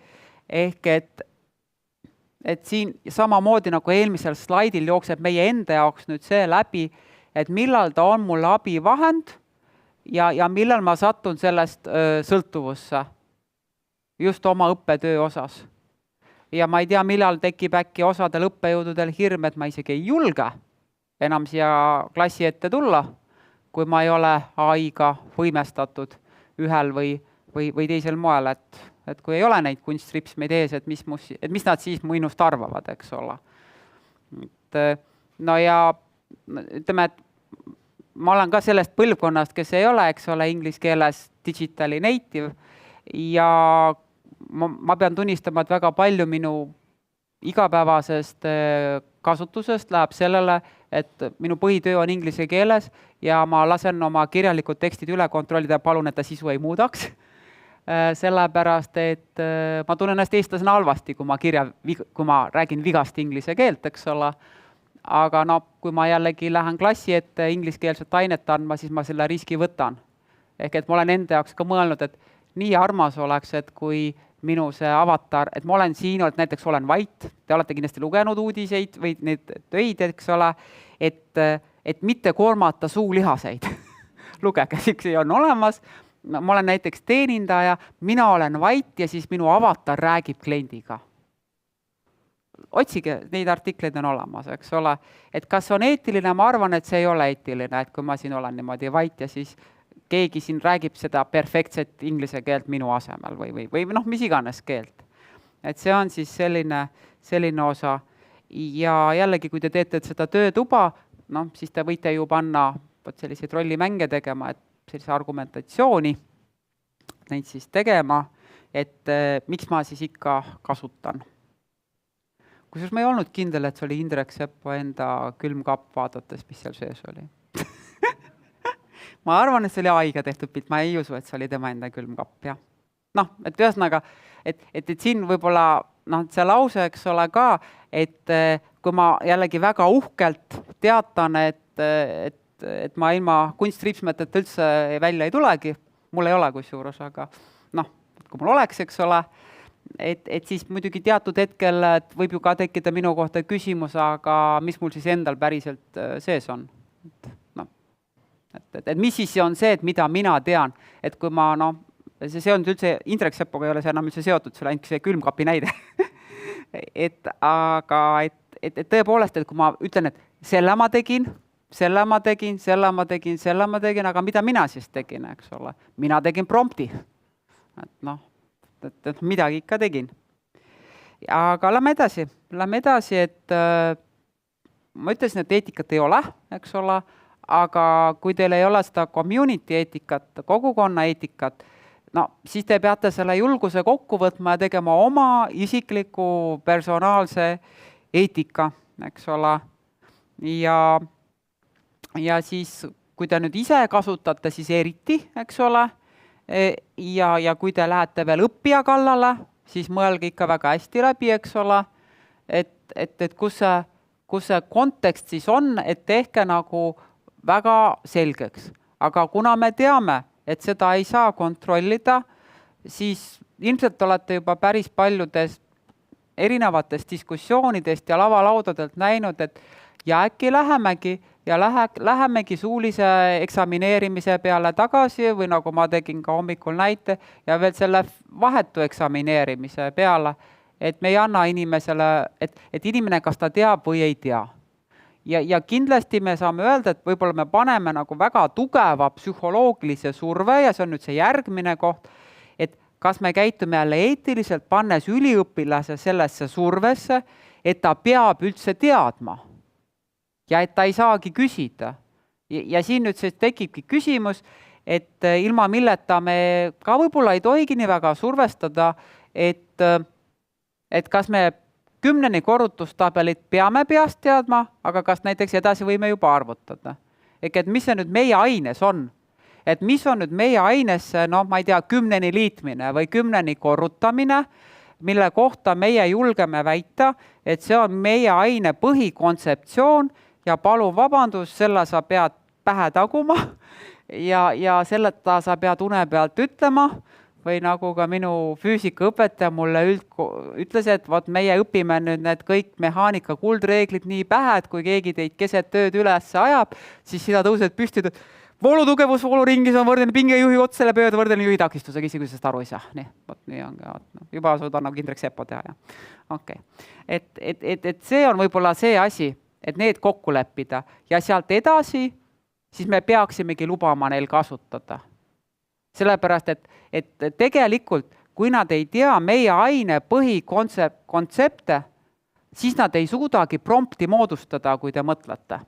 ehk et siin samamoodi nagu eelmisel slaidil jookseb meie enda jaoks nüüd see läbi, et millal ta on mul abivahend ja millal ma satun sellest sõltuvusse just oma õppetöö osas. Ja ma ei tea, millal tekib äkki osadel õppejõududel hirm, et ma isegi ei julge enam siia klassi ette tulla, kui ma ei ole AI-ga võimestatud ühel või teisel moel, et kui ei ole neid kunstripsmeid ees, et mis nad siis minust arvavad, eks ole. No ja ütleme, et ma olen ka sellest põlvkonnast, kes ei ole, eks ole, inglise keeles digitally native ja ma pean tunnistama, et väga palju minu igapäevasest kasutusest läheb sellele, et minu põhitöö on inglise keeles ja ma lasen oma kirjalikud tekstid üle kontrollida ja palun, et ta sisu ei muudaks. Sellepärast, et ma tunnen ennast eestlasena halvasti, kui ma räägin vigast inglise keelt, eks ole. Aga no, kui ma jällegi lähen klassi ette ingliskeelset ainet andma, siis ma selle riski võtan. Ehk et ma olen enda jaoks ka mõelnud, et nii armas oleks, et kui minu see avatar, et ma olen siin, et näiteks olen vait, te olete kindlasti lugenud uudiseid või neid töid, eks ole, et mitte koormata suulihaseid. Lugege, see on olemas. Ma olen näiteks teenindaja, mina olen vait ja siis minu avatar räägib kliendiga. Otsige, neid artikleid on olemas, eks ole. Et kas on eetiline, ma arvan, et see ei ole eetiline, et kui ma siin olen niimoodi vait ja siis keegi siin räägib seda perfektset inglise keelt minu asemel või noh, mis iganes keelt. Et see on siis selline osa. Ja jällegi, kui te teete seda töötuba, noh, siis te võite ju panna selliseid rollimänge tegema, et sellise argumentatsiooni neid siis tegema, et miks ma siis ikka kasutan. Kusjuures ma ei olnud kindel, et see oli Indrek Seppo enda külmkapp vaadates, mis seal sees oli. Ma arvan, et see oli AI-ga tehtud pilt, ma ei usu, et see oli tema enda külmkapp, jah. Noh, et ühesõnaga, et siin võib-olla, noh, see lause, eks ole ka, et kui ma jällegi väga uhkelt teatan, et ma ilma kunstripsmeteta üldse välja ei tulegi, mul ei ole kusjuures, aga noh, kui mul oleks, eks ole, et siis muidugi teatud hetkel võib ju ka tekkida minu kohta küsimus, aga mis mul siis endal päriselt sees on. Et mis siis on see, et mida mina tean, et kui ma, noh, see on üldse, Indrek Seppoga ei ole see enam üldse seotud, see on ainult see külmkapi näide. Aga tõepoolest, et kui ma ütlen, et selle ma tegin, selle ma tegin, aga mida mina siis tegin, eks ole. Mina tegin prompti. Et noh, et midagi ikka tegin. Aga lähme edasi, et ma ütlesin, et eetikat ei ole, eks ole, aga kui teil ei ole seda community eetikat, kogukonna eetikat, no siis te peate selle julguse kokku võtma ja tegema oma isikliku personaalse eetika, eks ole. Ja siis, kui te nüüd ise kasutate, siis eriti, eks ole, ja kui te lähete veel õppija kallale, siis mõelge ikka väga hästi läbi, eks ole, et kus see kontekst siis on, et tehke nagu väga selgeks. Aga kuna me teame, et seda ei saa kontrollida, siis ilmselt olete juba päris paljudest erinevatest diskussioonidest ja lavalaudadelt näinud, et ja äkki lähemegi suulise eksamineerimise peale tagasi või nagu ma tegin ka hommikul näite ja veel selle vahetu eksamineerimise peale, et me ei anna inimesele, et inimene, kas ta teab või ei tea. Ja kindlasti me saame öelda, et võib-olla me paneme nagu väga tugeva psühholoogilise surve ja see on nüüd see järgmine koht, et kas me käitume jälle eetiliselt, pannes üliõpilase sellesse survesse, et ta peab üldse teadma ja et ta ei saagi küsida. Ja siin nüüd siis tekibki küsimus, et ilma milleta me ka võib-olla ei tohigi nii väga survestada, et kas me 10 korrutustabelit peame peast teadma, aga kas näiteks edasi võime juba arvutada. Et mis see nüüd meie aines on? Et mis on nüüd meie aines, noh, ma ei tea, 10 liitmine või 10 korrutamine, mille kohta meie julgeme väita, et see on meie aine põhikontseptsioon ja palun vabandust, selle sa pead pähe taguma ja selleta sa pead une pealt ütlema, või nagu ka minu füüsikaõpetaja mulle ütles, et vot meie õpime nüüd need kõik mehaanika kuldreeglid nii pähe, et kui keegi teid keset tööd üles ajab, siis sina tõused püsti, et voolutugevus vooluringis on võrdne pingejuhi ots selle pöörde võrdne juhi takistusega, isegi kui sellest aru ei saa. Nii, vot nii on ka, juba suudan nagu Indrek Sepo teha. Ja. Okay. Et see on võib-olla see asi, et need kokku leppida ja sealt edasi, siis me peaksimegi lubama neil kasutada. Sellepärast, et tegelikult, kui nad ei tea meie aine põhikontsepte, siis nad ei suudagi prompti moodustada, kui te mõtlete.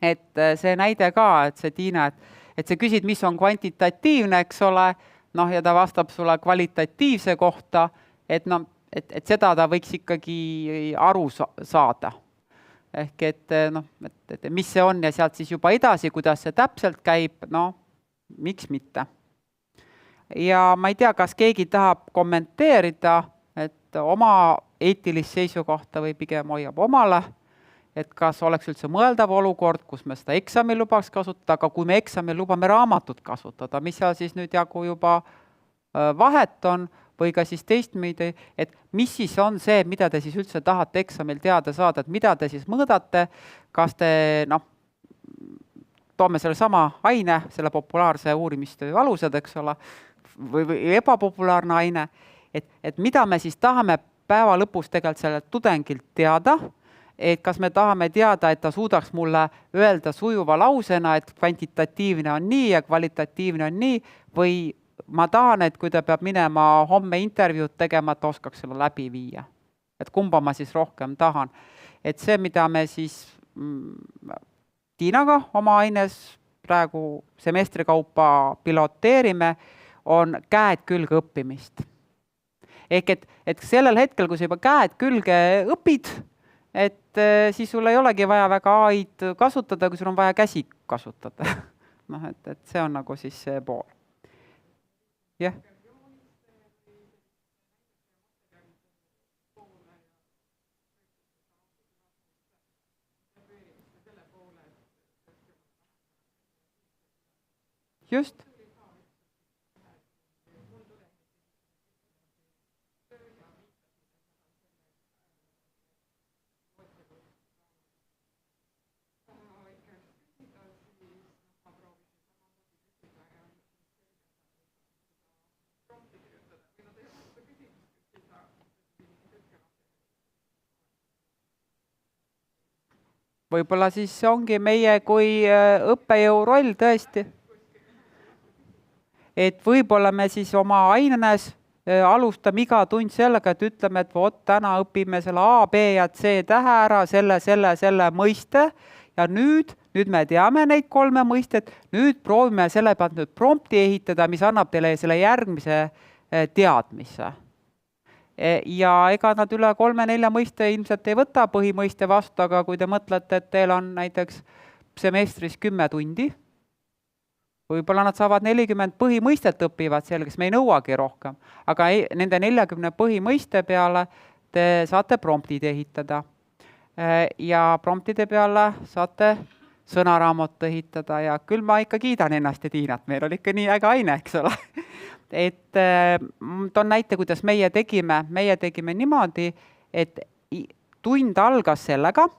Et see näide ka, et see Tiina, et sa küsid, mis on kvantitatiivne, eks ole, noh, ja ta vastab sulle kvalitatiivse kohta, et seda ta võiks ikkagi aru saada. Ehk et mis see on ja sealt siis juba edasi, kuidas see täpselt käib, noh, miks mitte. Ja ma ei tea, kas keegi tahab kommenteerida, et oma eetilist seisukohta või pigem hoiab omale, et kas oleks üldse mõeldav olukord, kus me seda eksamil lubaks kasutada, aga kui me eksamil lubame raamatut kasutada, mis seal siis nüüd jagu juba vahet on või ka siis teistmidi, et mis siis on see, mida te siis üldse tahate eksamil teada saada, et mida te siis mõõdate, kas te, toome selle sama aine, selle populaarse uurimistöö alused, eks ole, või ebapopulaarne aine, et mida me siis tahame päeva lõpus tegelikult sellelt tudengilt teada, et kas me tahame teada, et ta suudaks mulle öelda sujuva lausena, et kvantitatiivne on nii ja kvalitatiivne on nii, või ma tahan, et kui ta peab minema homme intervjuud tegema, et ta oskaks selle läbi viia. Et kumba ma siis rohkem tahan. Et see, mida me siis Tiinaga oma aines praegu semestri kaupa piloteerime, on käed külge õppimist. Ehk et sellel hetkel, kui sa juba käed külge õpid, et siis sul ei olegi vaja väga AI-d kasutada, kui sul on vaja käsi kasutada. Et see on nagu siis see pool. Jah. Just. võib-olla siis ongi meie kui õppejõu roll tõesti. Et võib-olla me siis oma aines alustame iga tund sellega, et ütleme, et vot täna õpime selle A, B ja C tähe ära, selle mõiste ja nüüd me teame neid 3 mõistet, nüüd proovime selle pealt nüüd prompti ehitada, mis annab teile selle järgmise teadmise. Ja ega nad üle 3-4 mõiste ilmselt ei võta põhimõiste vastu, aga kui te mõtlete, et teil on näiteks semestris 10 tundi, võib-olla nad saavad 40 põhimõistet õpivad selgeks, me ei nõuagi rohkem, aga nende 40 põhimõiste peale te saate promptid ehitada. Ja promptide peale saate sõnaraamat ehitada ja küll ma ikka kiidan ennast ja Tiinat, meil oli ikka nii äge aine, eks ole. Et toon näite, kuidas meie tegime niimoodi, et tund algas sellega,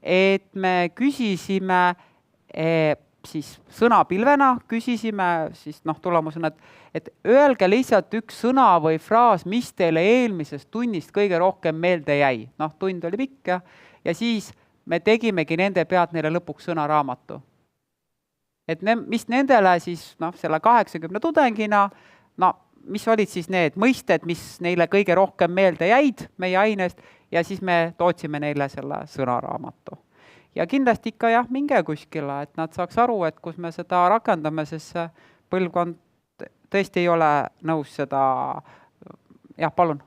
et me küsisime siis sõnapilvena, küsisime siis tulemusena, et öelge lihtsalt üks sõna või fraas, mis teile eelmisest tunnist kõige rohkem meelde jäi. Tund oli pikk ja siis me tegimegi nende pealt neile lõpuks sõnaraamatu. Et mis nendele siis, selle 80 tudengina, mis olid siis need mõisted, mis neile kõige rohkem meelde jäid meie ainest ja siis me tootsime neile selle sõnaraamatu. Ja kindlasti ikka jah, minge kuskile, et nad saaks aru, et kus me seda rakendame, sest see põlvkond tõesti ei ole nõus seda, jah, palun.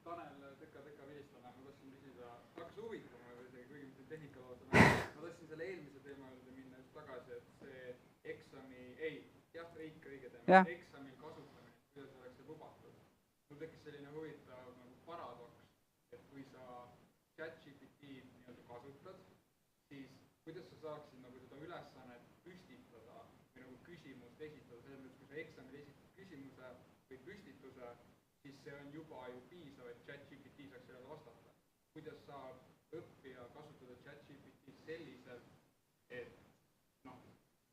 Tanel, tükka vilistame, ma tahtsin küsida, hakkas huvitama, kuigi mitte tehnikalausa, ma tahtsin selle eelmise teema juurde minna just tagasi, et see eksami, ikka õige teema, eksamil kasutamine, kuidas oleks see lubatud. Mul tekkis selline huvitav paradoks, et kui sa ChatGPT kasutad, siis kuidas sa saaksid seda ülesannet püstitada või küsimust esitada, selles mõttes, kui sa eksamil esitad küsimuse või püstituse, siis see on juba ju piisav, et ChatGPT saaks sellele vastata. Kuidas saab õppija kasutada ChatGPT selliselt, et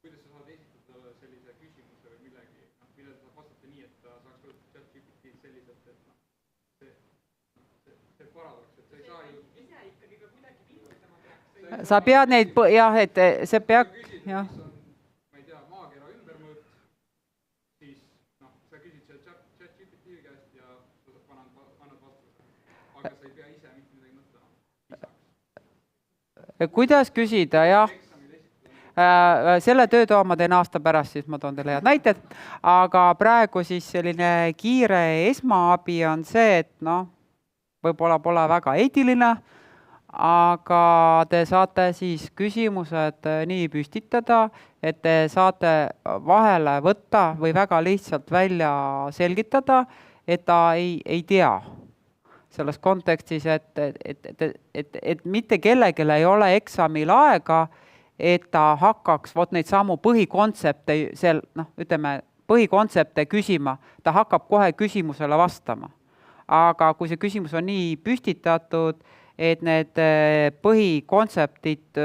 kuidas sa saad esitada sellise küsimuse või millegi, millele sa saad vastata nii, et ta saaks kasutada ChatGPT selliselt, et see paradoks, et sa ei saa ju ise ikkagi ka kuidagi pingutama. Sa pead neid, jah, et see peab, jah. Ma ei tea, maakera ümbermõõt, siis sa küsid selle ChatGPT käest ja sa annad vastuse, aga sa ei pea ise mitte midagi mõtlema. Kuidas küsida, jah. Selle töötoa ma teen aasta pärast, siis ma toon teile head näited, aga praegu siis selline kiire esmaabi on see, et võib-olla pole väga eetiline, aga te saate siis küsimused nii püstitada, et te saate vahele võtta või väga lihtsalt välja selgitada, et ta ei tea selles kontekstis, et mitte kellelgi ei ole eksamil aega, et ta hakkaks neid samu põhikontsepte, põhikontsepte küsima, ta hakkab kohe küsimusele vastama. Aga kui see küsimus on nii püstitatud, et need põhikontseptid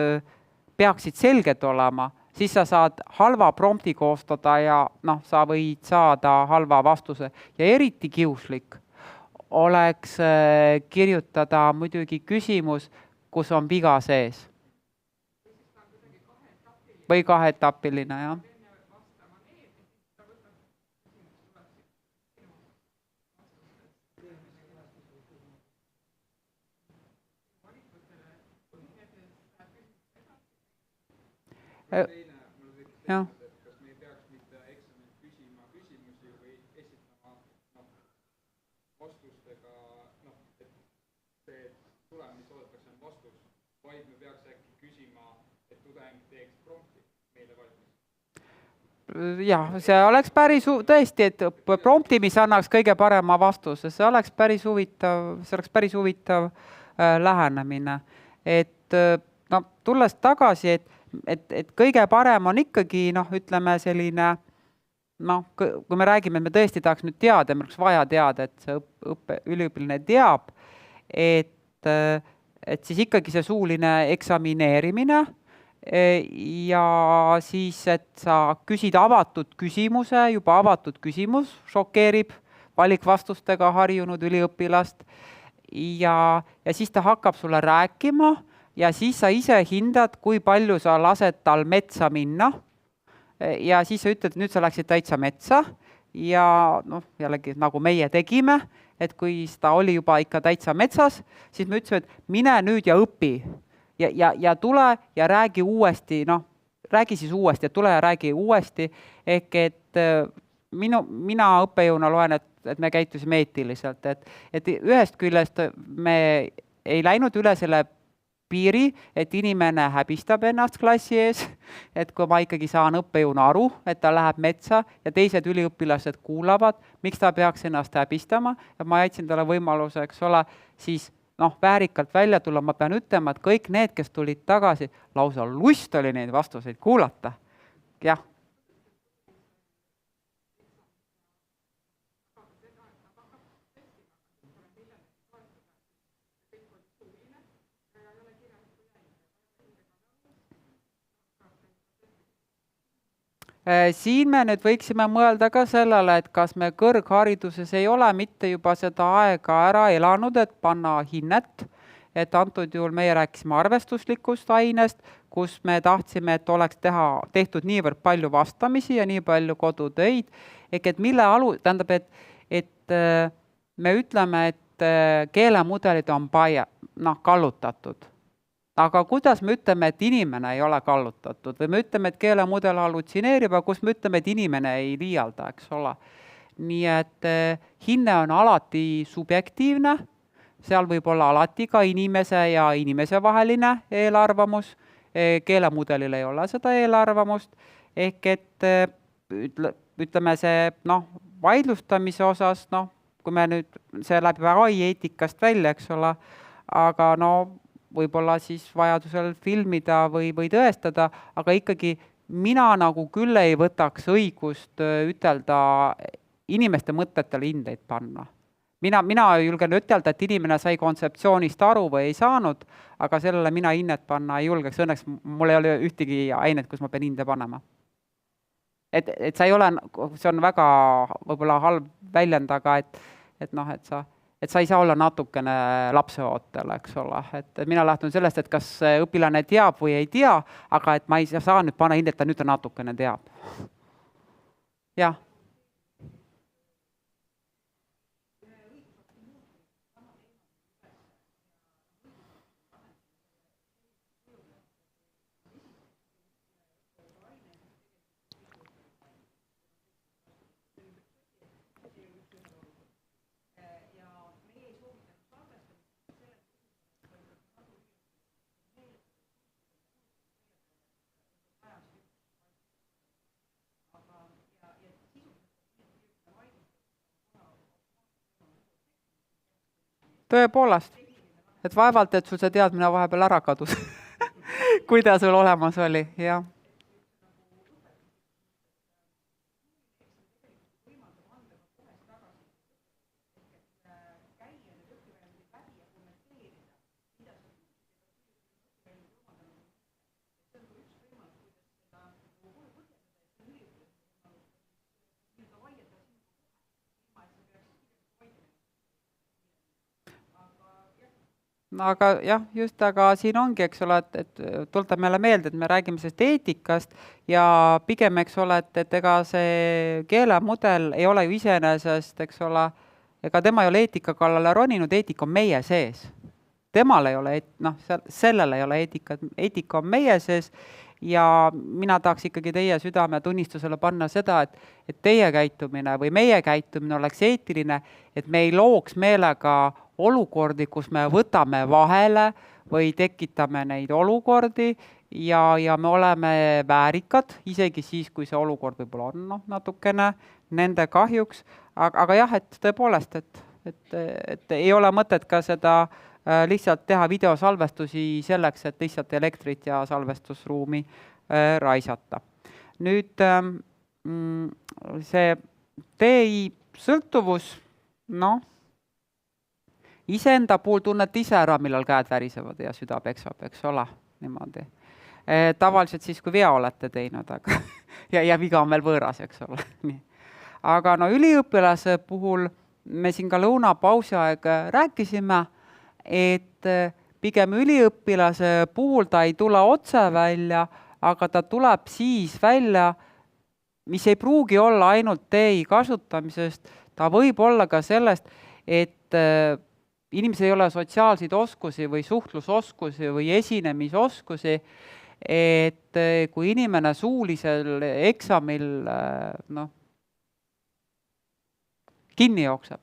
peaksid selged olema, siis sa saad halva prompti koostada ja sa võid saada halva vastuse. Ja eriti kiuslik oleks kirjutada muidugi küsimus, kus on viga sees. Või kaheetapiline, jah. Jah. Kas me ei peaks mitte eksamil küsima küsimusi või esitama vastustega, et see tulem, mis oodatakse, on vastus, vaid me peaks äkki küsima, et tudeng teeks prompti meile valmis? Jah, see oleks päris tõesti, et prompti, mis annaks kõige parema vastuse, see oleks päris huvitav lähenemine. Et tulles tagasi, et kõige parem on ikkagi, ütleme selline, kui me räägime, et me tõesti tahaks nüüd teada, meil oleks vaja teada, et see üliõpilane teab, et siis ikkagi see suuline eksamineerimine ja siis, et sa küsid avatud küsimuse, juba avatud küsimus šokeerib valikvastustega harjunud üliõpilast ja siis ta hakkab sulle rääkima ja siis sa ise hindad, kui palju sa lased tal metsa minna. Ja siis sa ütled, et nüüd sa läksid täitsa metsa ja noh, jällegi nagu meie tegime, et kui ta oli juba ikka täitsa metsas, siis me ütlesime, et mine nüüd ja õpi ja tule ja räägi uuesti, noh, räägi siis uuesti, et tule ja räägi uuesti, ehk et mina õppejõuna loen, et me käitusime eetiliselt, et ühest küljest me ei läinud üle selle piiri, et inimene häbistab ennast klassi ees, et kui ma ikkagi saan õppejõuna aru, et ta läheb metsa ja teised üliõpilased kuulavad, miks ta peaks ennast häbistama, ja ma jätsin talle võimaluse, eks ole, siis noh, väärikalt välja tulla, ma pean ütlema, et kõik need, kes tulid tagasi, lausa lust oli neid vastuseid kuulata. Jah. Siin me nüüd võiksime mõelda ka sellele, et kas me kõrghariduses ei ole mitte juba seda aega ära elanud, et panna hinnet, et antud juhul meie rääkisime arvestuslikust ainest, kus me tahtsime, et oleks tehtud niivõrd palju vastamisi ja nii palju kodutöid, et mille tähendab, et me ütleme, et keelemudelid on kallutatud. Aga kuidas me ütleme, et inimene ei ole kallutatud või me ütleme, et keelemudel hallutsineerib, aga kus me ütleme, et inimene ei liialda, eks ole. Nii et hinne on alati subjektiivne, seal võib olla alati ka inimese ja inimese vaheline eelarvamus, keelemudelil ei ole seda eelarvamust, ehk et ütleme see vaidlustamise osas, kui me nüüd, see läheb AI eetikast välja, eks ole, aga võib-olla siis vajadusel filmida või tõestada, aga ikkagi mina nagu küll ei võtaks õigust ütelda inimeste mõtetele hindeid panna. Mina julgen ütelda, et inimene sai kontseptsioonist aru või ei saanud, aga sellele mina hinnet panna ei julgeks. Õnneks mul ei ole ühtegi ainet, kus ma pean hinde panema. Et sa ei ole, see on väga võib-olla halb väljend, aga et sa ei saa olla natukene lapseootel, eks ole. Et mina lähtun sellest, et kas õpilane teab või ei tea, aga et ma ei saa nüüd panna hindet, et nüüd ta natukene teab. Jah. Tõepoolest, et vaevalt, et sul see teadmine vahepeal ära kadus, kui ta sul olemas oli, jah. Aga jah, just, aga siin ongi, eks ole, et tuletab meile meelde, et me räägime sellest eetikast ja pigem, eks ole, et ega see keelemudel ei ole ju iseenesest, eks ole, ega tema ei ole eetika kallale roninud, eetika on meie sees. Temal ei ole, sellel ei ole eetika on meie sees ja mina tahaks ikkagi teie südametunnistusele panna seda, et teie käitumine või meie käitumine oleks eetiline, et me ei looks meelega olukordi, kus me võtame vahele või tekitame neid olukordi ja me oleme väärikad, isegi siis, kui see olukord võib-olla on natukene nende kahjuks, aga jah, et tõepoolest, et ei ole mõtet ka seda lihtsalt teha videosalvestusi selleks, et lihtsalt elektrit ja salvestusruumi raisata. Nüüd see TI sõltuvus, iseenda puhul tunnete ise ära, millal käed värisevad ja süda peksab, eks ole, niimoodi. Tavaliselt siis, kui vea olete teinud, aga ja viga on veel võõras, eks ole. Nii. Aga üliõpilase puhul me siin ka lõunapausi aeg rääkisime, et pigem üliõpilase puhul ta ei tule otse välja, aga ta tuleb siis välja, mis ei pruugi olla ainult TI kasutamisest, ta võib olla ka sellest, et inimesel ei ole sotsiaalseid oskusi või suhtlusoskusi või esinemisoskusi, et kui inimene suulisel eksamil kinni jookseb,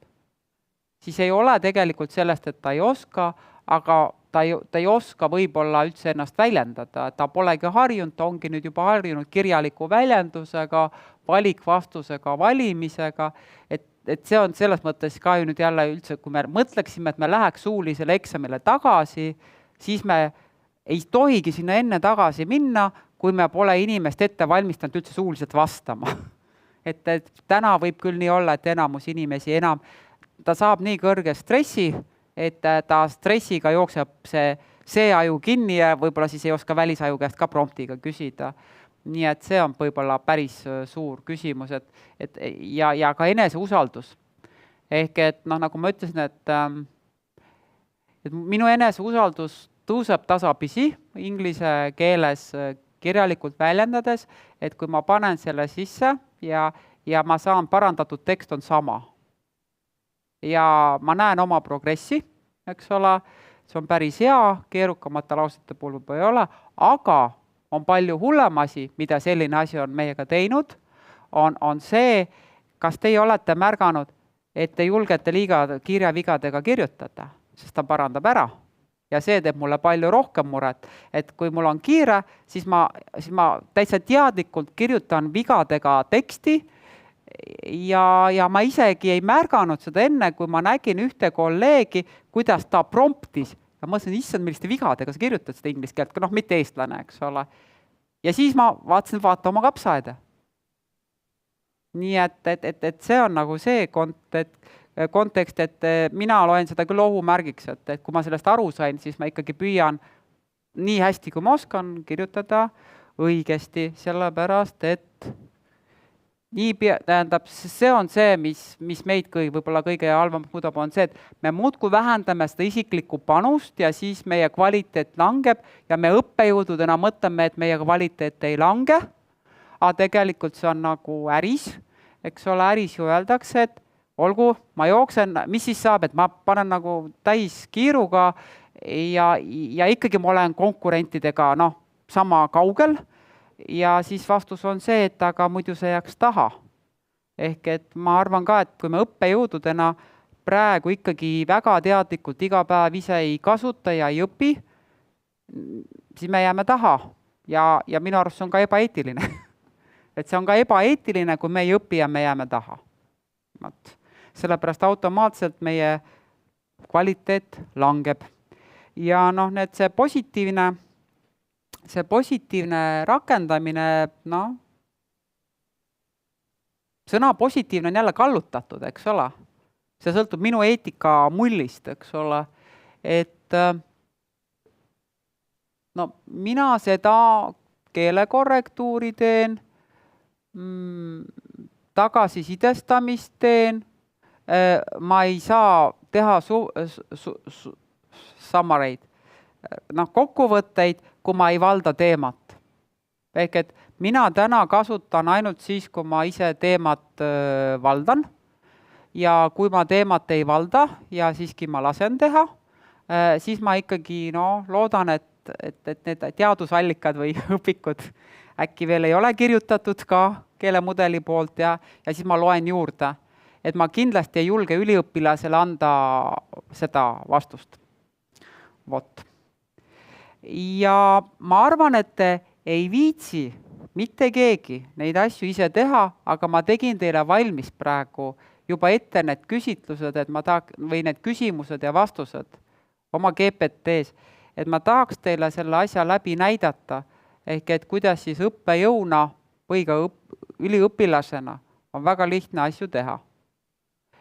siis ei ole tegelikult sellest, et ta ei oska, aga ta ei oska võib-olla üldse ennast väljendada, ta polegi harjunud, ta ongi nüüd juba harjunud kirjaliku väljendusega, valikvastusega, valimisega, et see on selles mõttes ka ju nüüd jälle üldse, kui me mõtleksime, et me läheks suulisele eksamile tagasi, siis me ei tohigi sinna enne tagasi minna, kui me pole inimest ette valmistanud üldse suuliselt vastama. Et täna võib küll nii olla, et enamus inimesi ta saab nii kõrge stressi, et ta stressiga jookseb see aju kinni ja võib-olla siis ei oska välisaju käest ka promptiga küsida. Nii et see on võib-olla päris suur küsimus, ja ka eneseusaldus. Ehk et nagu ma ütlesin, et minu eneseusaldus tõuseb tasapisi inglise keeles kirjalikult väljendades, et kui ma panen selle sisse ja ma saan parandatud tekst on sama. Ja ma näen oma progressi, eks ole, see on päris hea, keerukamate lausete puhul võib ei ole, aga on palju hullem asi, mida selline asi on meiega teinud, on see, kas teie olete märganud, et te julgete liiga kirjavigadega kirjutada, sest ta parandab ära. Ja see teeb mulle palju rohkem muret, et kui mul on kiire, siis ma täitsa teadlikult kirjutan vigadega teksti ja ma isegi ei märganud seda enne, kui ma nägin ühte kolleegi, kuidas ta promptis. Ja ma mõtlesin, issand, milliste vigadega sa kirjutad seda inglise keelt, mitte eestlane, eks ole. Ja siis ma vaatasin, vaata oma kapsaaeda. Nii et see on nagu see kontekst, et mina loen seda küll ohumärgiks, et kui ma sellest aru sain, siis ma ikkagi püüan nii hästi, kui ma oskan kirjutada õigesti, sellepärast, et tähendab, see on see, mis meid võib-olla kõige halvemalt muudab, on see, et me muudkui vähendame seda isiklikku panust ja siis meie kvaliteet langeb ja me õppejõududena mõtleme, et meie kvaliteet ei lange, aga tegelikult see on nagu äris, eks ole, äris ju öeldakse, et olgu, ma jooksen, mis siis saab, et ma panen nagu täis kiiruga ja ikkagi ma olen konkurentidega sama kaugel ja siis vastus on see, et aga muidu see jääks taha. Ehk et ma arvan ka, et kui me õppejõududena praegu ikkagi väga teadlikult iga päev ise ei kasuta ja ei õpi, siis me jääme taha ja minu arust see on ka ebaeetiline. Et see on ka ebaeetiline, kui me ei õpi ja me jääme taha. Sellepärast automaatselt meie kvaliteet langeb. Ja need see positiivne rakendamine, sõna positiivne on jälle kallutatud, eks ole. See sõltub minu eetika mullist, eks ole. Et mina seda keelekorrektuuri teen, tagasisidestamist teen, ma ei saa teha summareid, kokkuvõtteid, kui ma ei valda teemat. Ehk et mina täna kasutan ainult siis, kui ma ise teemat valdan ja kui ma teemat ei valda ja siiski ma lasen teha, siis ma ikkagi loodan, et need teadusallikad või õpikud äkki veel ei ole kirjutatud ka keelemudeli poolt ja siis ma loen juurde. Et ma kindlasti ei julge üliõpilasele anda seda vastust. Vot. Ja ma arvan, et ei viitsi mitte keegi neid asju ise teha, aga ma tegin teile valmis praegu juba ette need küsitlused, või need küsimused ja vastused oma GPT-s, et ma tahaks teile selle asja läbi näidata, ehk et kuidas siis õppejõuna või ka üliõpilasena on väga lihtne asju teha.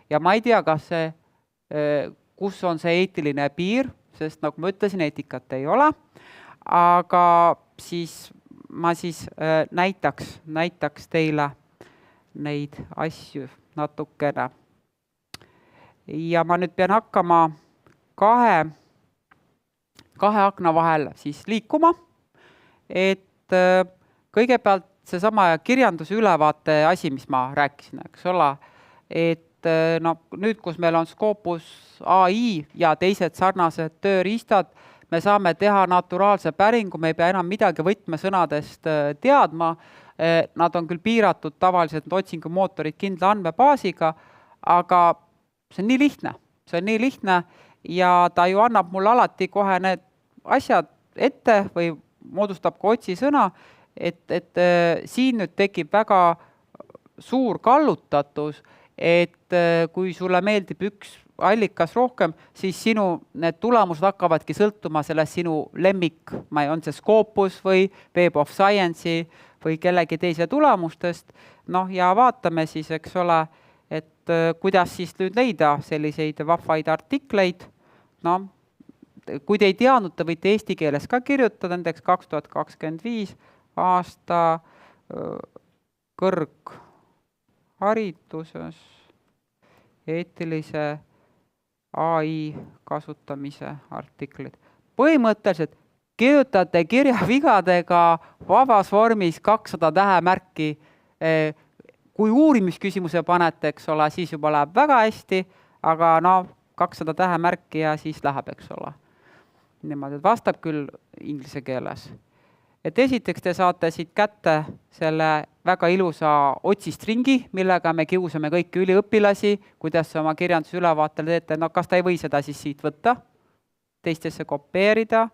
Ja ma ei tea, kus on see eetiline piir, sest nagu ma ütlesin, eetikat ei ole, aga ma näitaks teile neid asju natukene. Ja ma nüüd pean hakkama 2 akna vahel siis liikuma, et kõigepealt seesama kirjanduse ülevaate asi, mis ma rääkisin, eks ole, et no nüüd, kus meil on Scopus AI ja teised sarnased tööriistad, me saame teha naturaalse päringu, me ei pea enam midagi võtmesõnadest teadma, nad on küll piiratud tavaliselt otsingumootorid kindla andmebaasiga, aga see on nii lihtne ja ta ju annab mulle alati kohe need asjad ette või moodustab ka otsisõna, et siin nüüd tekib väga suur kallutatus, et kui sulle meeldib üks allikas rohkem, siis sinu need tulemused hakkavadki sõltuma sellest sinu lemmik, on see Scopus või Web of Science'i või kellegi teise tulemustest. Noh, ja vaatame siis, eks ole, et kuidas siis nüüd leida selliseid vahvaid artikleid. No, kui te ei teadnud, te võite eesti keeles ka kirjutada, näiteks 2025 aasta kõrgharituses eetilise AI kasutamise artiklid. Põhimõtteliselt kirjutate kirjavigadega vabas vormis 200 tähemärki. Kui uurimisküsimuse panete, eks ole, siis juba läheb väga hästi, aga 200 tähemärki ja siis läheb, eks ole. Niimoodi, vastab küll inglise keeles. Et esiteks te saate siit kätte selle väga ilusa otsistringi, millega me kiusame kõiki üliõpilasi, kuidas oma kirjanduse ülevaatele teete, kas ta ei või seda siis siit võtta, teistesse kopeerida.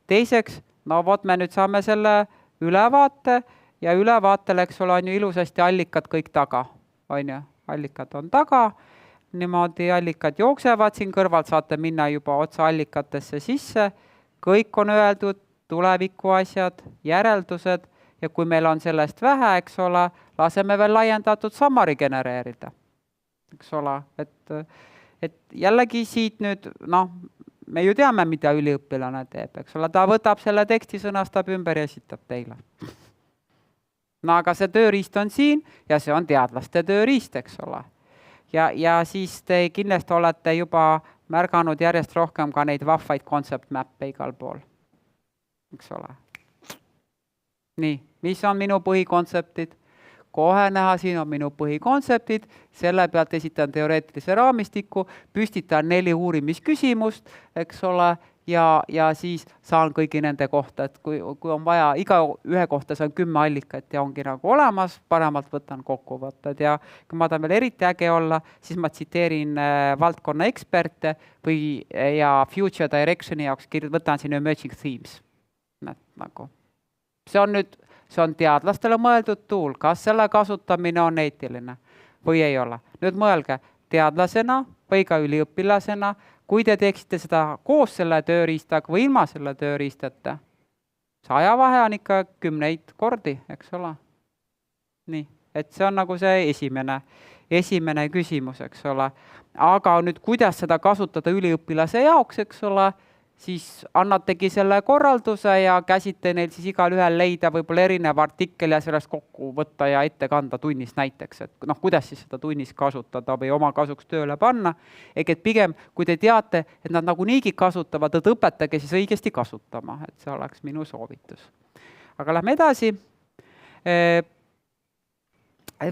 Teiseks, me nüüd saame selle ülevaate ja ülevaatel, eks ole, on ju ilusasti allikad kõik taga, on ju, allikad on taga, niimoodi allikad jooksevad, siin kõrvalt saate minna juba otsa allikatesse sisse, kõik on öeldud, tuleviku asjad, järeldused ja kui meil on sellest vähe, eks ole, laseme veel laiendatud summary genereerida. Eks ole, et jällegi siit nüüd, me ju teame, mida üliõpilane teeb, eks ole, ta võtab selle teksti, sõnastab ümber ja esitab teile. Aga see tööriist on siin ja see on teadlaste tööriist, eks ole. Ja siis te kindlasti olete juba märganud järjest rohkem ka neid vahvaid concept map'e igal pool. Eks ole. Nii, mis on minu põhikontseptid? Kohe näha, siin on minu põhikontseptid, selle pealt esitan teoreetilise raamistiku, püstitan 4 uurimisküsimust, eks ole, ja siis saan kõigi nende kohta, et kui on vaja, iga ühe kohta saan 10 allikat ja ongi nagu olemas, paremalt võtan kokkuvõtted ja kui ma tahan veel eriti äge olla, siis ma tsiteerin valdkonna eksperte ja future direction'i jaoks võtan siin emerging themes. Nagu. See on teadlastele mõeldud tool, kas selle kasutamine on eetiline või ei ole. Nüüd mõelge teadlasena või ka üliõpilasena, kui te teeksite seda koos selle tööriistaga või ilma selle tööriistata, see ajavahe on ikka 10 kordi, eks ole. Nii, et see on nagu see esimene küsimus, eks ole. Aga nüüd, kuidas seda kasutada üliõpilase jaoks, eks ole, siis annategi selle korralduse ja käsite neil siis igal ühel leida võib-olla erinev artikkel ja sellest kokku võtta ja ette kanda tunnis näiteks, et kuidas siis seda tunnis kasutada või oma kasuks tööle panna. Et pigem, kui te teate, et nad nagu niigi kasutavad, et õpetage siis õigesti kasutama, et see oleks minu soovitus. Aga lähme edasi.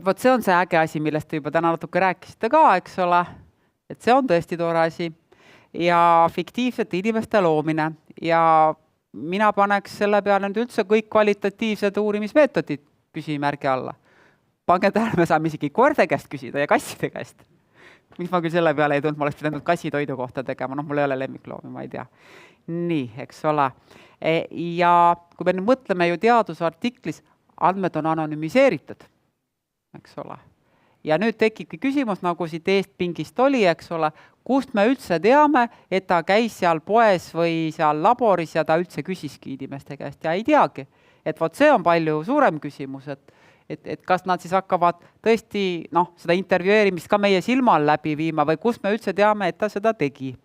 Vot see on see äge asi, millest te juba täna natuke rääkisite ka, eks ole, et see on tõesti tore asi. Ja fiktiivsete inimeste loomine ja mina paneks selle peale nüüd üldse kõik kvalitatiivsed uurimismeetodid küsimärgi alla. Pange tähele, me saame isegi koerte käest küsida ja kasside käest. Mis ma küll selle peale ei tulnud, ma oleks pidanud kassitoidu kohta tegema, mul ei ole lemmikloomi, ma ei tea. Nii, eks ole. Ja kui me nüüd mõtleme ju teadusartiklis, andmed on anonüümiseeritud, eks ole. Ja nüüd tekibki küsimus, nagu siit eestpingist oli, eks ole, kust me üldse teame, et ta käis seal poes või seal laboris ja ta üldse küsiski inimeste käest ja ei teagi. Et vot see on palju suurem küsimus, et kas nad siis hakkavad tõesti seda intervjueerimist ka meie silmal läbi viima või kust me üldse teame, et ta seda tegi.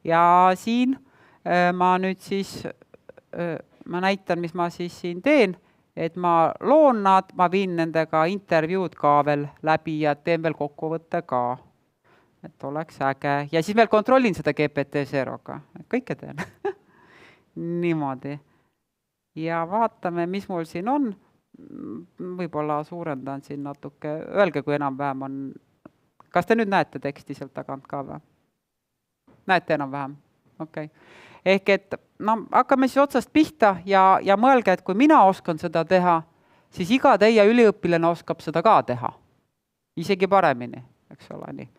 Ja siin ma nüüd siis, ma näitan, mis ma siis siin teen. Et ma loon nad, ma viin nendega intervjuud ka veel läbi ja teen veel kokkuvõtte ka. Et oleks äge. Ja siis veel kontrollin seda GPT-0-ga. Kõike teen. niimoodi. Ja vaatame, mis mul siin on. Võib-olla suurendan siin natuke. Öelge, kui enam-vähem on. Kas te nüüd näete teksti sealt tagant ka või? Näete enam-vähem? Okei. Ehk et hakkame siis otsast pihta ja mõelge, et kui mina oskan seda teha, siis iga teie üliõpilane oskab seda ka teha. Isegi paremini, eks ole nii.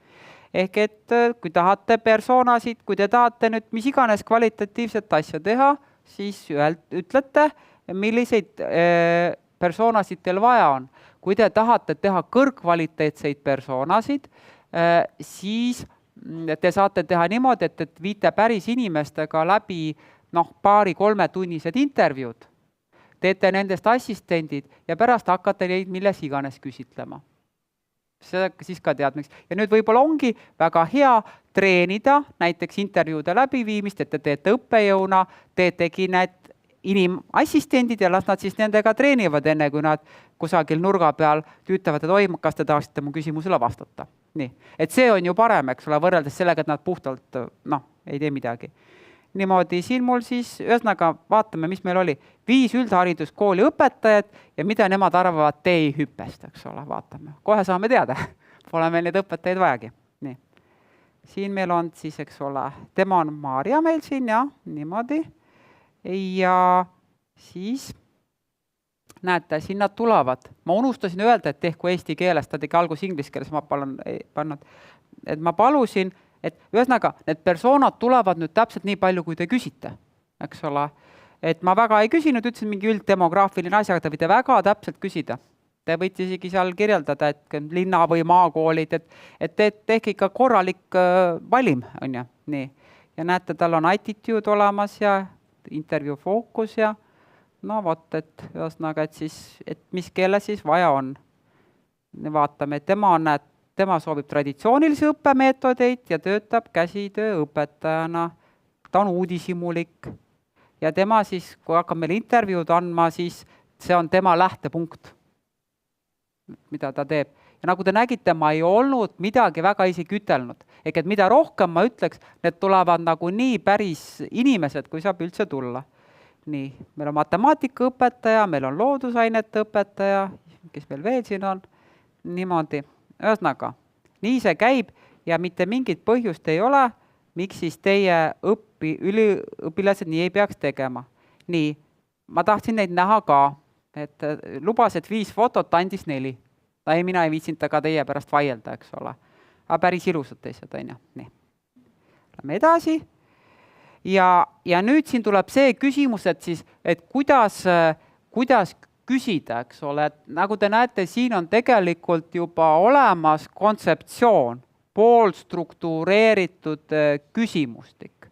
Ehk et kui tahate persoonasid, kui te tahate nüüd mis iganes kvalitatiivset asja teha, siis ütlete, milliseid persoonasid teil vaja on. Kui te tahate teha kõrgkvaliteetseid persoonasid, siis te saate teha niimoodi, et viite päris inimestega läbi 2-3 tunnised intervjuud, teete nendest assistendid ja pärast hakkate neid milles iganes küsitlema. See siis ka teadmiks. Ja nüüd võib-olla ongi väga hea treenida näiteks intervjuude läbiviimist, et te teete õppejõuna, teetegi need inimassistendid ja las nad siis nendega treenivad enne, kui nad kusagil nurga peal tüütavad, et kas te tahaksite mu küsimusele vastata. Nii. Et see on ju parem, eks ole, võrreldes sellega, et nad puhtalt ei tee midagi. Niimoodi, siin mul siis, ühesõnaga, vaatame, mis meil oli. 5 üldhariduskooli õpetajad ja mida nemad arvavad TI-hüppest, eks ole, vaatame. Kohe saame teada, pole meil neid õpetajaid vajagi. Nii. Siin meil on siis, eks ole, tema on Maarja meil siin, jah, niimoodi. Ja siis, näete, siin nad tulevad. Ma unustasin öelda, et tehku eesti keeles, ta tegi algus inglise keeles, ma palusin, et ühesõnaga, need persoonad tulevad nüüd täpselt nii palju, kui te küsite, eks ole. Et ma väga ei küsinud, ütlesin mingiülddemograafiline asja, aga te võite väga täpselt küsida. Te võite isegi seal kirjeldada, et linna- või maakoolid, et tehke ikka korralik valim, on ju, nii. Ja näete, tal on attitude olemas ja intervjuu fookus ja vot, et ühesõnaga, et siis, et mis keele siis vaja on. Vaatame, et tema soovib traditsioonilisi õppemeetodeid ja töötab käsitöö õpetajana. Ta on uudishimulik ja tema siis, kui hakkab meil intervjuud andma, siis see on tema lähtepunkt, mida ta teeb. Ja nagu te nägite, ma ei olnud midagi väga isegi ütelnud. Ehk et mida rohkem ma ütleks, need tulevad nagu nii päris inimesed, kui saab üldse tulla. Nii, meil on matemaatikaõpetaja, meil on loodusainete õpetaja, kes meil veel siin on, niimoodi. Ühesõnaga, nii see käib ja mitte mingit põhjust ei ole, miks siis teie üliõpilased nii ei peaks tegema. Nii, ma tahtsin neid näha ka, et lubas, et 5 fotot andis 4. Mina ei viitsinud ka teie pärast vaielda, eks ole. Aga päris ilusad teised, on ju. Nii. Lähme edasi. Ja nüüd siin tuleb see küsimus, et kuidas küsida, eks ole. Et nagu te näete, siin on tegelikult juba olemas kontseptsioon, poolstruktureeritud küsimustik.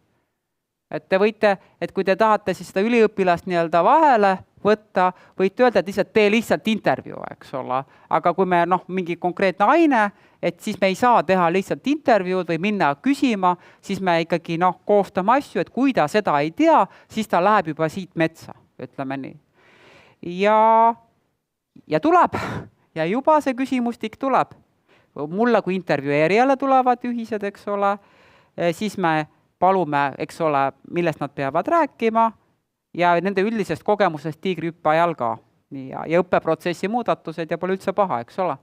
Et te võite, et kui te tahate siis seda üliõpilast nii-öelda vahele võtta, võite öelda, et tee lihtsalt intervjuu, eks ole. Aga kui me mingi konkreetne aine, et siis me ei saa teha lihtsalt intervjuud või minna küsima, siis me ikkagi koostame asju, et kui ta seda ei tea, siis ta läheb juba siit metsa, ütleme nii. Ja tuleb. Ja juba see küsimustik tuleb. Mulle kui intervjueerijale tulevad ühised, eks ole, siis me palume, eks ole, millest nad peavad rääkima ja nende üldisest kogemusest tiigrihüppe ajal ka. Ja õppeprotsessi muudatused ja pole üldse paha, eks ole.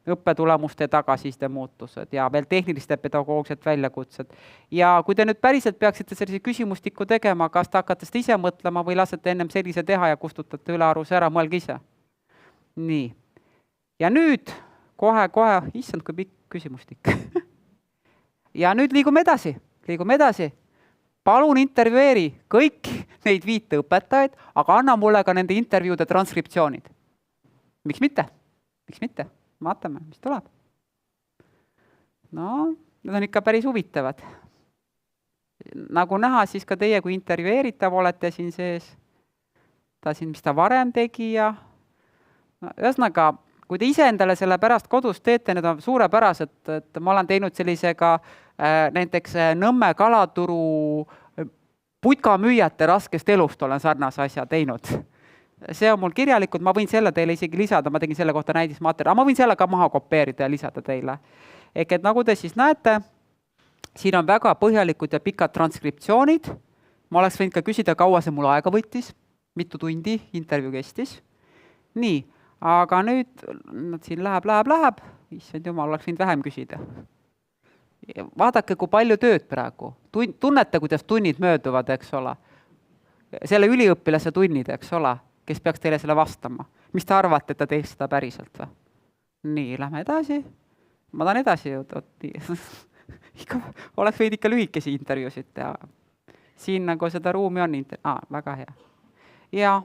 Õppetulemuste tagasiside muutused ja veel tehniliste pedagoogsed väljakutsed. Ja kui te nüüd päriselt peaksite sellise küsimustiku tegema, kas te hakkate seda ise mõtlema või lasete ennem sellise teha ja kustutate ülearuse ära, mõelge ise. Nii. Ja nüüd kohe, issand, kui pikk küsimustik. Ja nüüd liigume edasi. Palun intervjueeri kõik neid 5 õpetajaid, aga anna mulle ka nende intervjuude transkriptsioonid. Miks mitte? Vaatame, mis tuleb. Need on ikka päris huvitavad. Nagu näha, siis ka teie kui intervjueeritav olete siin sees. Mis ta varem tegi ja ühesõnaga, kui te ise endale selle pärast kodus teete, need on suurepärased, et ma olen teinud sellisega näiteks Nõmme kalaturu putkamüüjate raskest elust olen sarnase asja teinud. See on mul kirjalikult, ma võin selle teile isegi lisada, ma tegin selle kohta näidismaterjali, aga ma võin selle ka maha kopeerida ja lisada teile. Ehk et nagu te siis näete, siin on väga põhjalikud ja pikad transkriptsioonid ma oleks võinud ka küsida, kaua see mul aega võttis, mitu tundi intervjuu kestis. Nii, aga nüüd siin läheb, issand jumal, oleks võinud vähem küsida. Vaadake, kui palju tööd praegu. Tunnete, kuidas tunnid mööduvad, eks ole. Selle üliõpilase tunnid, eks ole, kes peaks teile selle vastama. Mis te arvate, et ta teeks seda päriselt või? Nii, lähme edasi. Ma tahan edasi jõuda. Oleks võid ikka lühikesi intervjuusid teha. Siin nagu seda ruumi on. Väga hea. Ja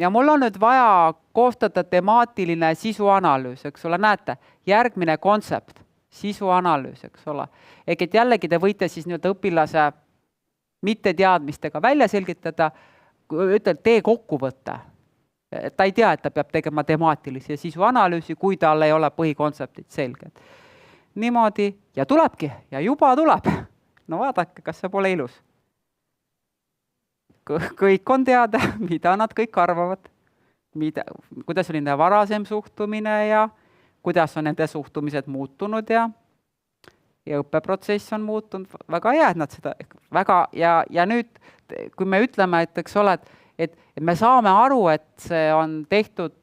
mul on nüüd vaja koostada temaatiline sisuanalüüs, eks ole, näete, järgmine kontsept, sisuanalüüs, eks ole. Ehk et jällegi te võite siis nüüd õpilase mitteteadmistega välja selgitada, ütled, tee kokkuvõtte. Ta ei tea, et ta peab tegema temaatilisi sisuanalüüsi, kui tal ei ole põhikontseptid selged. Niimoodi, ja tulebki, ja juba tuleb. No vaadake, kas see pole ilus. Kõik on teada, mida nad kõik arvavad, kuidas on nende varasem suhtumine ja kuidas on nende suhtumised muutunud ja õppeprotsess on muutunud. Väga hea, et nad seda ja nüüd, kui me ütleme, et eks ole, et me saame aru, et see on tehtud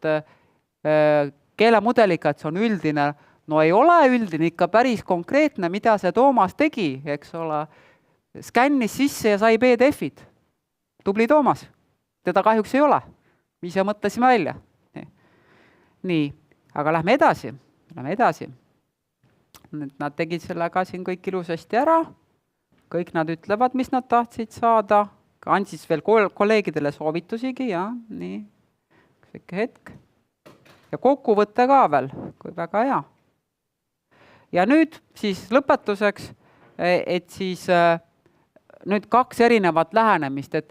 keelemudeliga, et see on üldine, no ei ole üldine, ikka päris konkreetne, mida see Toomas tegi, eks ole, skännis sisse ja sai PDF-id. Tubli Toomas, teda kahjuks ei ole, ise mõtlesime välja. Nii, aga lähme edasi. Nad tegid sellega siin kõik ilusasti ära, kõik nad ütlevad, mis nad tahtsid saada, andsid veel kolleegidele soovitusigi, ja nii, väike hetk. Ja kokkuvõtte ka veel, kui väga hea. Ja nüüd siis lõpetuseks, et siis nüüd 2 erinevat lähenemist, et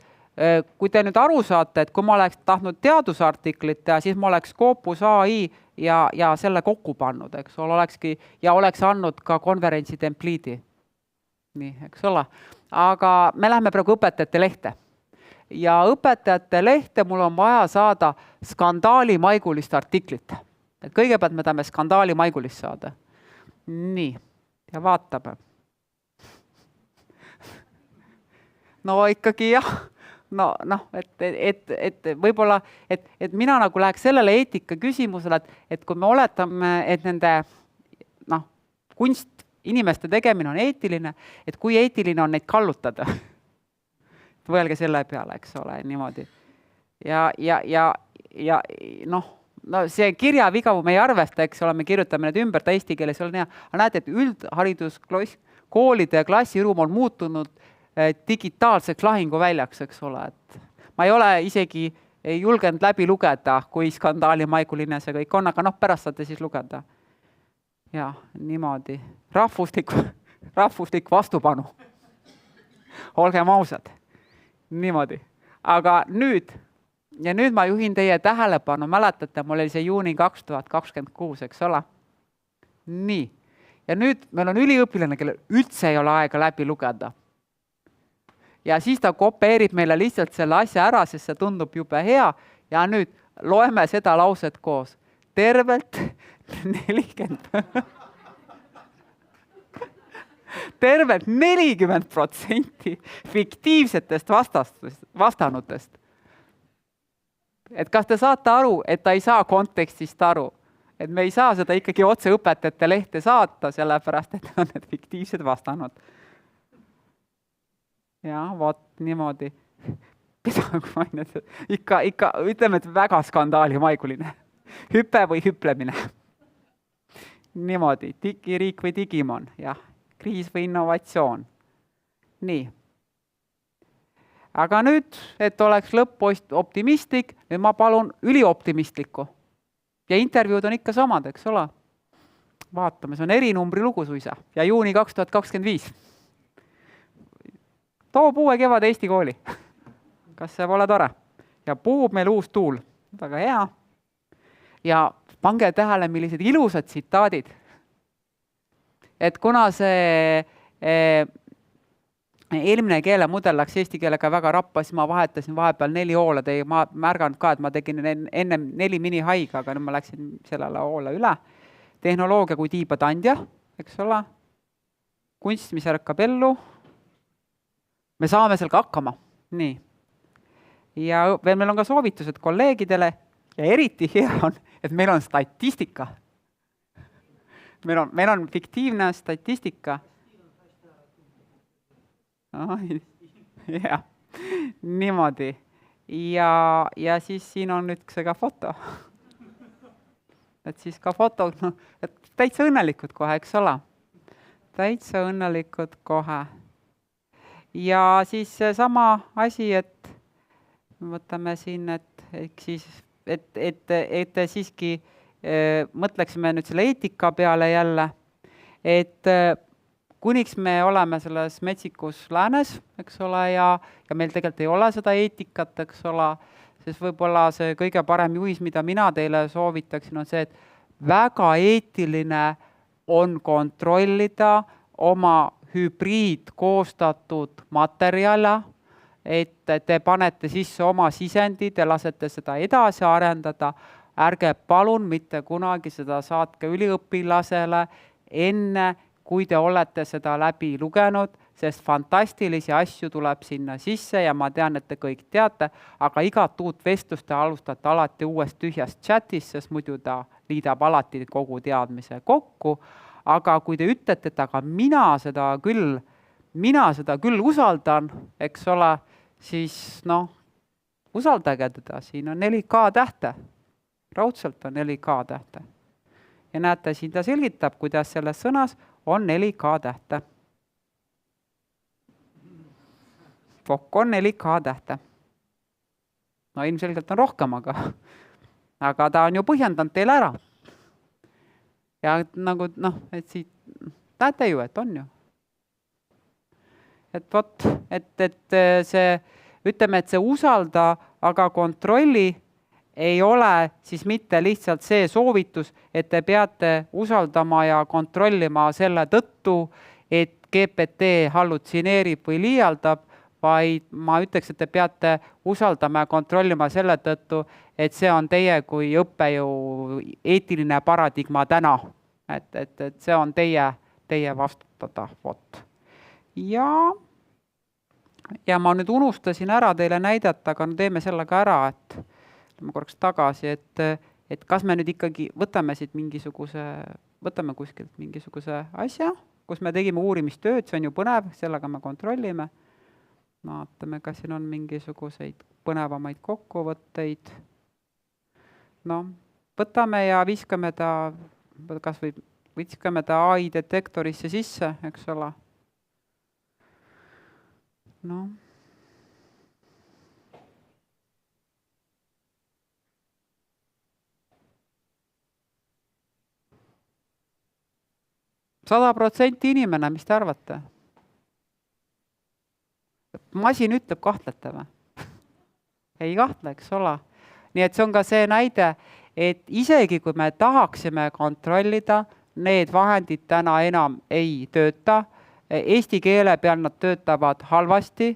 kui te nüüd aru saate, et kui ma oleks tahtnud teadusartiklit teha, siis ma oleks Scopus AI ja selle kokku pannud, eks ole, oleks andnud ka konverentsi templiidi. Nii, eks ole. Aga me läheme praegu õpetajate lehte. Ja õpetajate lehte mul on vaja saada skandaalimaigulist artiklit. Et kõigepealt me tahame skandaalimaigulist saada. Nii, ja vaatame. No ikkagi jah. Et võib-olla, et mina nagu läheks sellele eetika küsimusele, et kui me oletame, et nende kunst inimeste tegemine on eetiline, et kui eetiline on neid kallutada. Võelge selle peale, eks ole, niimoodi. Ja see kirjaviga me ei arvesta, eks ole, me kirjutame need ümber, ta eesti keeles on hea. Aga näete, et üldhariduskoolide klassiruum on muutunud digitaalseks lahinguväljaks, eks ole. Et ma ei ole isegi julgenud läbi lugeda, kui skandaalimaiguline see kõik on, aga pärast saate siis lugeda. Ja, niimoodi. Rahvuslik vastupanu. Olgem ausad. Niimoodi. Aga nüüd ma juhin teie tähelepanu, mäletate, mul oli see juuni 2026, eks ole? Nii. Ja nüüd meil on üliõpilane, kellel üldse ei ole aega läbi lugeda. Ja siis ta kopeerib meile lihtsalt selle asja ära, sest see tundub jube hea. Ja nüüd loeme seda lauset koos. Tervelt 40% fiktiivsetest vastanutest. Et kas te saate aru, et ta ei saa kontekstist aru? Et me ei saa seda ikkagi otse õpetajate lehte saata, sellepärast, et on need fiktiivsed vastanud. Ja, vot niimoodi. Ikka, ütleme, et väga skandaalimaiguline. Hüpe või hüplemine. Niimoodi, digiriik või digimon, jah. Kriis või innovatsioon. Nii. Aga nüüd, et oleks lõpp optimistlik, nüüd ma palun ülioptimistlikku. Ja intervjuud on ikka samad, eks ole. Vaatame, see on erinumbri lugu suisa. Ja juuni 2025. Toob uue kevad Eesti kooli. Kas see pole tore? Ja puhub meil uus tuul. Väga hea. Ja pange tähele, millised ilusad tsitaadid. Et kuna see eelmine keelemudel läks eesti keelega väga rappa, siis ma vahetasin vahepeal 4 hoola. Ma märganud ka, et ma tegin enne 4 minihaiga, aga nüüd ma läksin sellele hoola üle. Tehnoloogia kui tiibadandja, eks ole. Kunst, mis ärkab ellu. me saame sellega hakkama, nii. Ja veel meil on ka soovitused kolleegidele ja eriti hea on, et meil on statistika. Meil on fiktiivne statistika. Jah, niimoodi. Ja siis siin on nüüd see ka foto. Et siis ka foto, et täitsa õnnelikud kohe, eks ole. Täitsa õnnelikud kohe. Ja siis sama asi, et võtame siin, et siiski mõtleksime nüüd selle eetika peale jälle, et kuniks me oleme selles metsikus läänes, eks ole, ja meil tegelikult ei ole seda eetikat, eks ole, siis võib-olla see kõige parem juhis, mida mina teile soovitaksin, on see, et väga eetiline on kontrollida oma hübriidkoostatud materjale, et te panete sisse oma sisendid ja lasete seda edasi arendada. Ärge palun mitte kunagi seda saatke üliõpilasele enne, kui te olete seda läbi lugenud, sest fantastilisi asju tuleb sinna sisse ja ma tean, et te kõik teate, aga igat uut vestlust te alustate alati uuest tühjast chatis, sest muidu ta liidab alati kogu teadmise kokku. Aga kui te ütlete, et aga mina seda küll usaldan, eks ole, siis usaldage teda, siin on 4K tähte. Raudselt on 4K tähte. Ja näete, siin ta selgitab, kuidas selles sõnas on 4K tähte. Fokk on 4K tähte. No ilmselgelt on rohkem, aga ta on ju põhjendanud teile ära. Ja nagu, et siit näete ju, et on ju. Et vot, et see, ütleme, et see usalda, aga kontrolli ei ole siis mitte lihtsalt see soovitus, et te peate usaldama ja kontrollima selle tõttu, et GPT hallutsineerib või liialdab, vaid ma ütleks, et te peate usaldama ja kontrollima selle tõttu, et see on teie kui õppejõu eetiline paradigma täna. Et see on teie vastutada. Vot. Ja ma nüüd unustasin ära teile näidata, aga teeme sellega ära, et ma korraks tagasi, et kas me nüüd ikkagi võtame kuskilt mingisuguse asja, kus me tegime uurimistööd, see on ju põnev, sellega me kontrollime. Vaatame, kas siin on mingisuguseid põnevamaid kokkuvõtteid. Võtame ja viskame ta AI detektorisse sisse, eks ole. No. %% inimene, mis te arvate? Masin ütleb, kahtlete või? Ei kahtle, eks ole. Nii et see on ka see näide, et isegi kui me tahaksime kontrollida, need vahendid täna enam ei tööta. Eesti keele peal nad töötavad halvasti,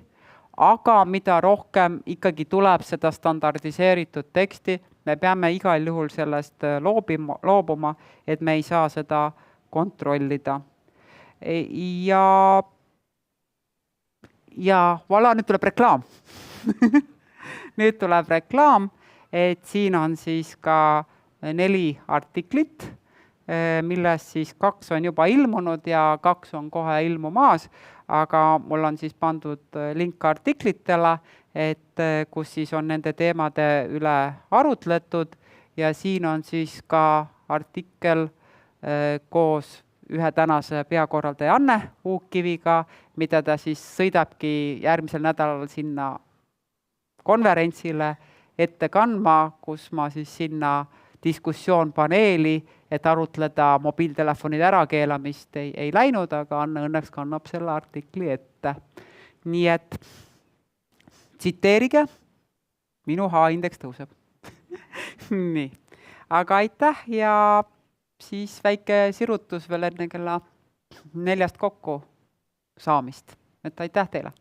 aga mida rohkem ikkagi tuleb seda standardiseeritud teksti, me peame igal juhul sellest loobuma, et me ei saa seda kontrollida. Ja voilà, nüüd tuleb reklaam. Nüüd tuleb reklaam, et siin on siis ka 4 artiklit, millest siis 2 on juba ilmunud ja 2 on kohe ilmumaas, aga mul on siis pandud link artiklitele, et kus siis on nende teemade üle arutletud ja siin on siis ka artikkel koos ühe tänase peakorraldaja Anne Uukkiviga, mida ta siis sõidabki järgmisel nädalal sinna konverentsile ette kandma, kus ma siis sinna diskussioonpaneeli, et arutleda mobiiltelefonide ärakeelamist ei läinud, aga Anne õnneks kannab selle artikli ette. Nii et tsiteerige, minu H-indeks tõuseb. Nii, aga aitäh ja siis väike sirutus veel enne kella 4 kokku saamist. Et aitäh teile!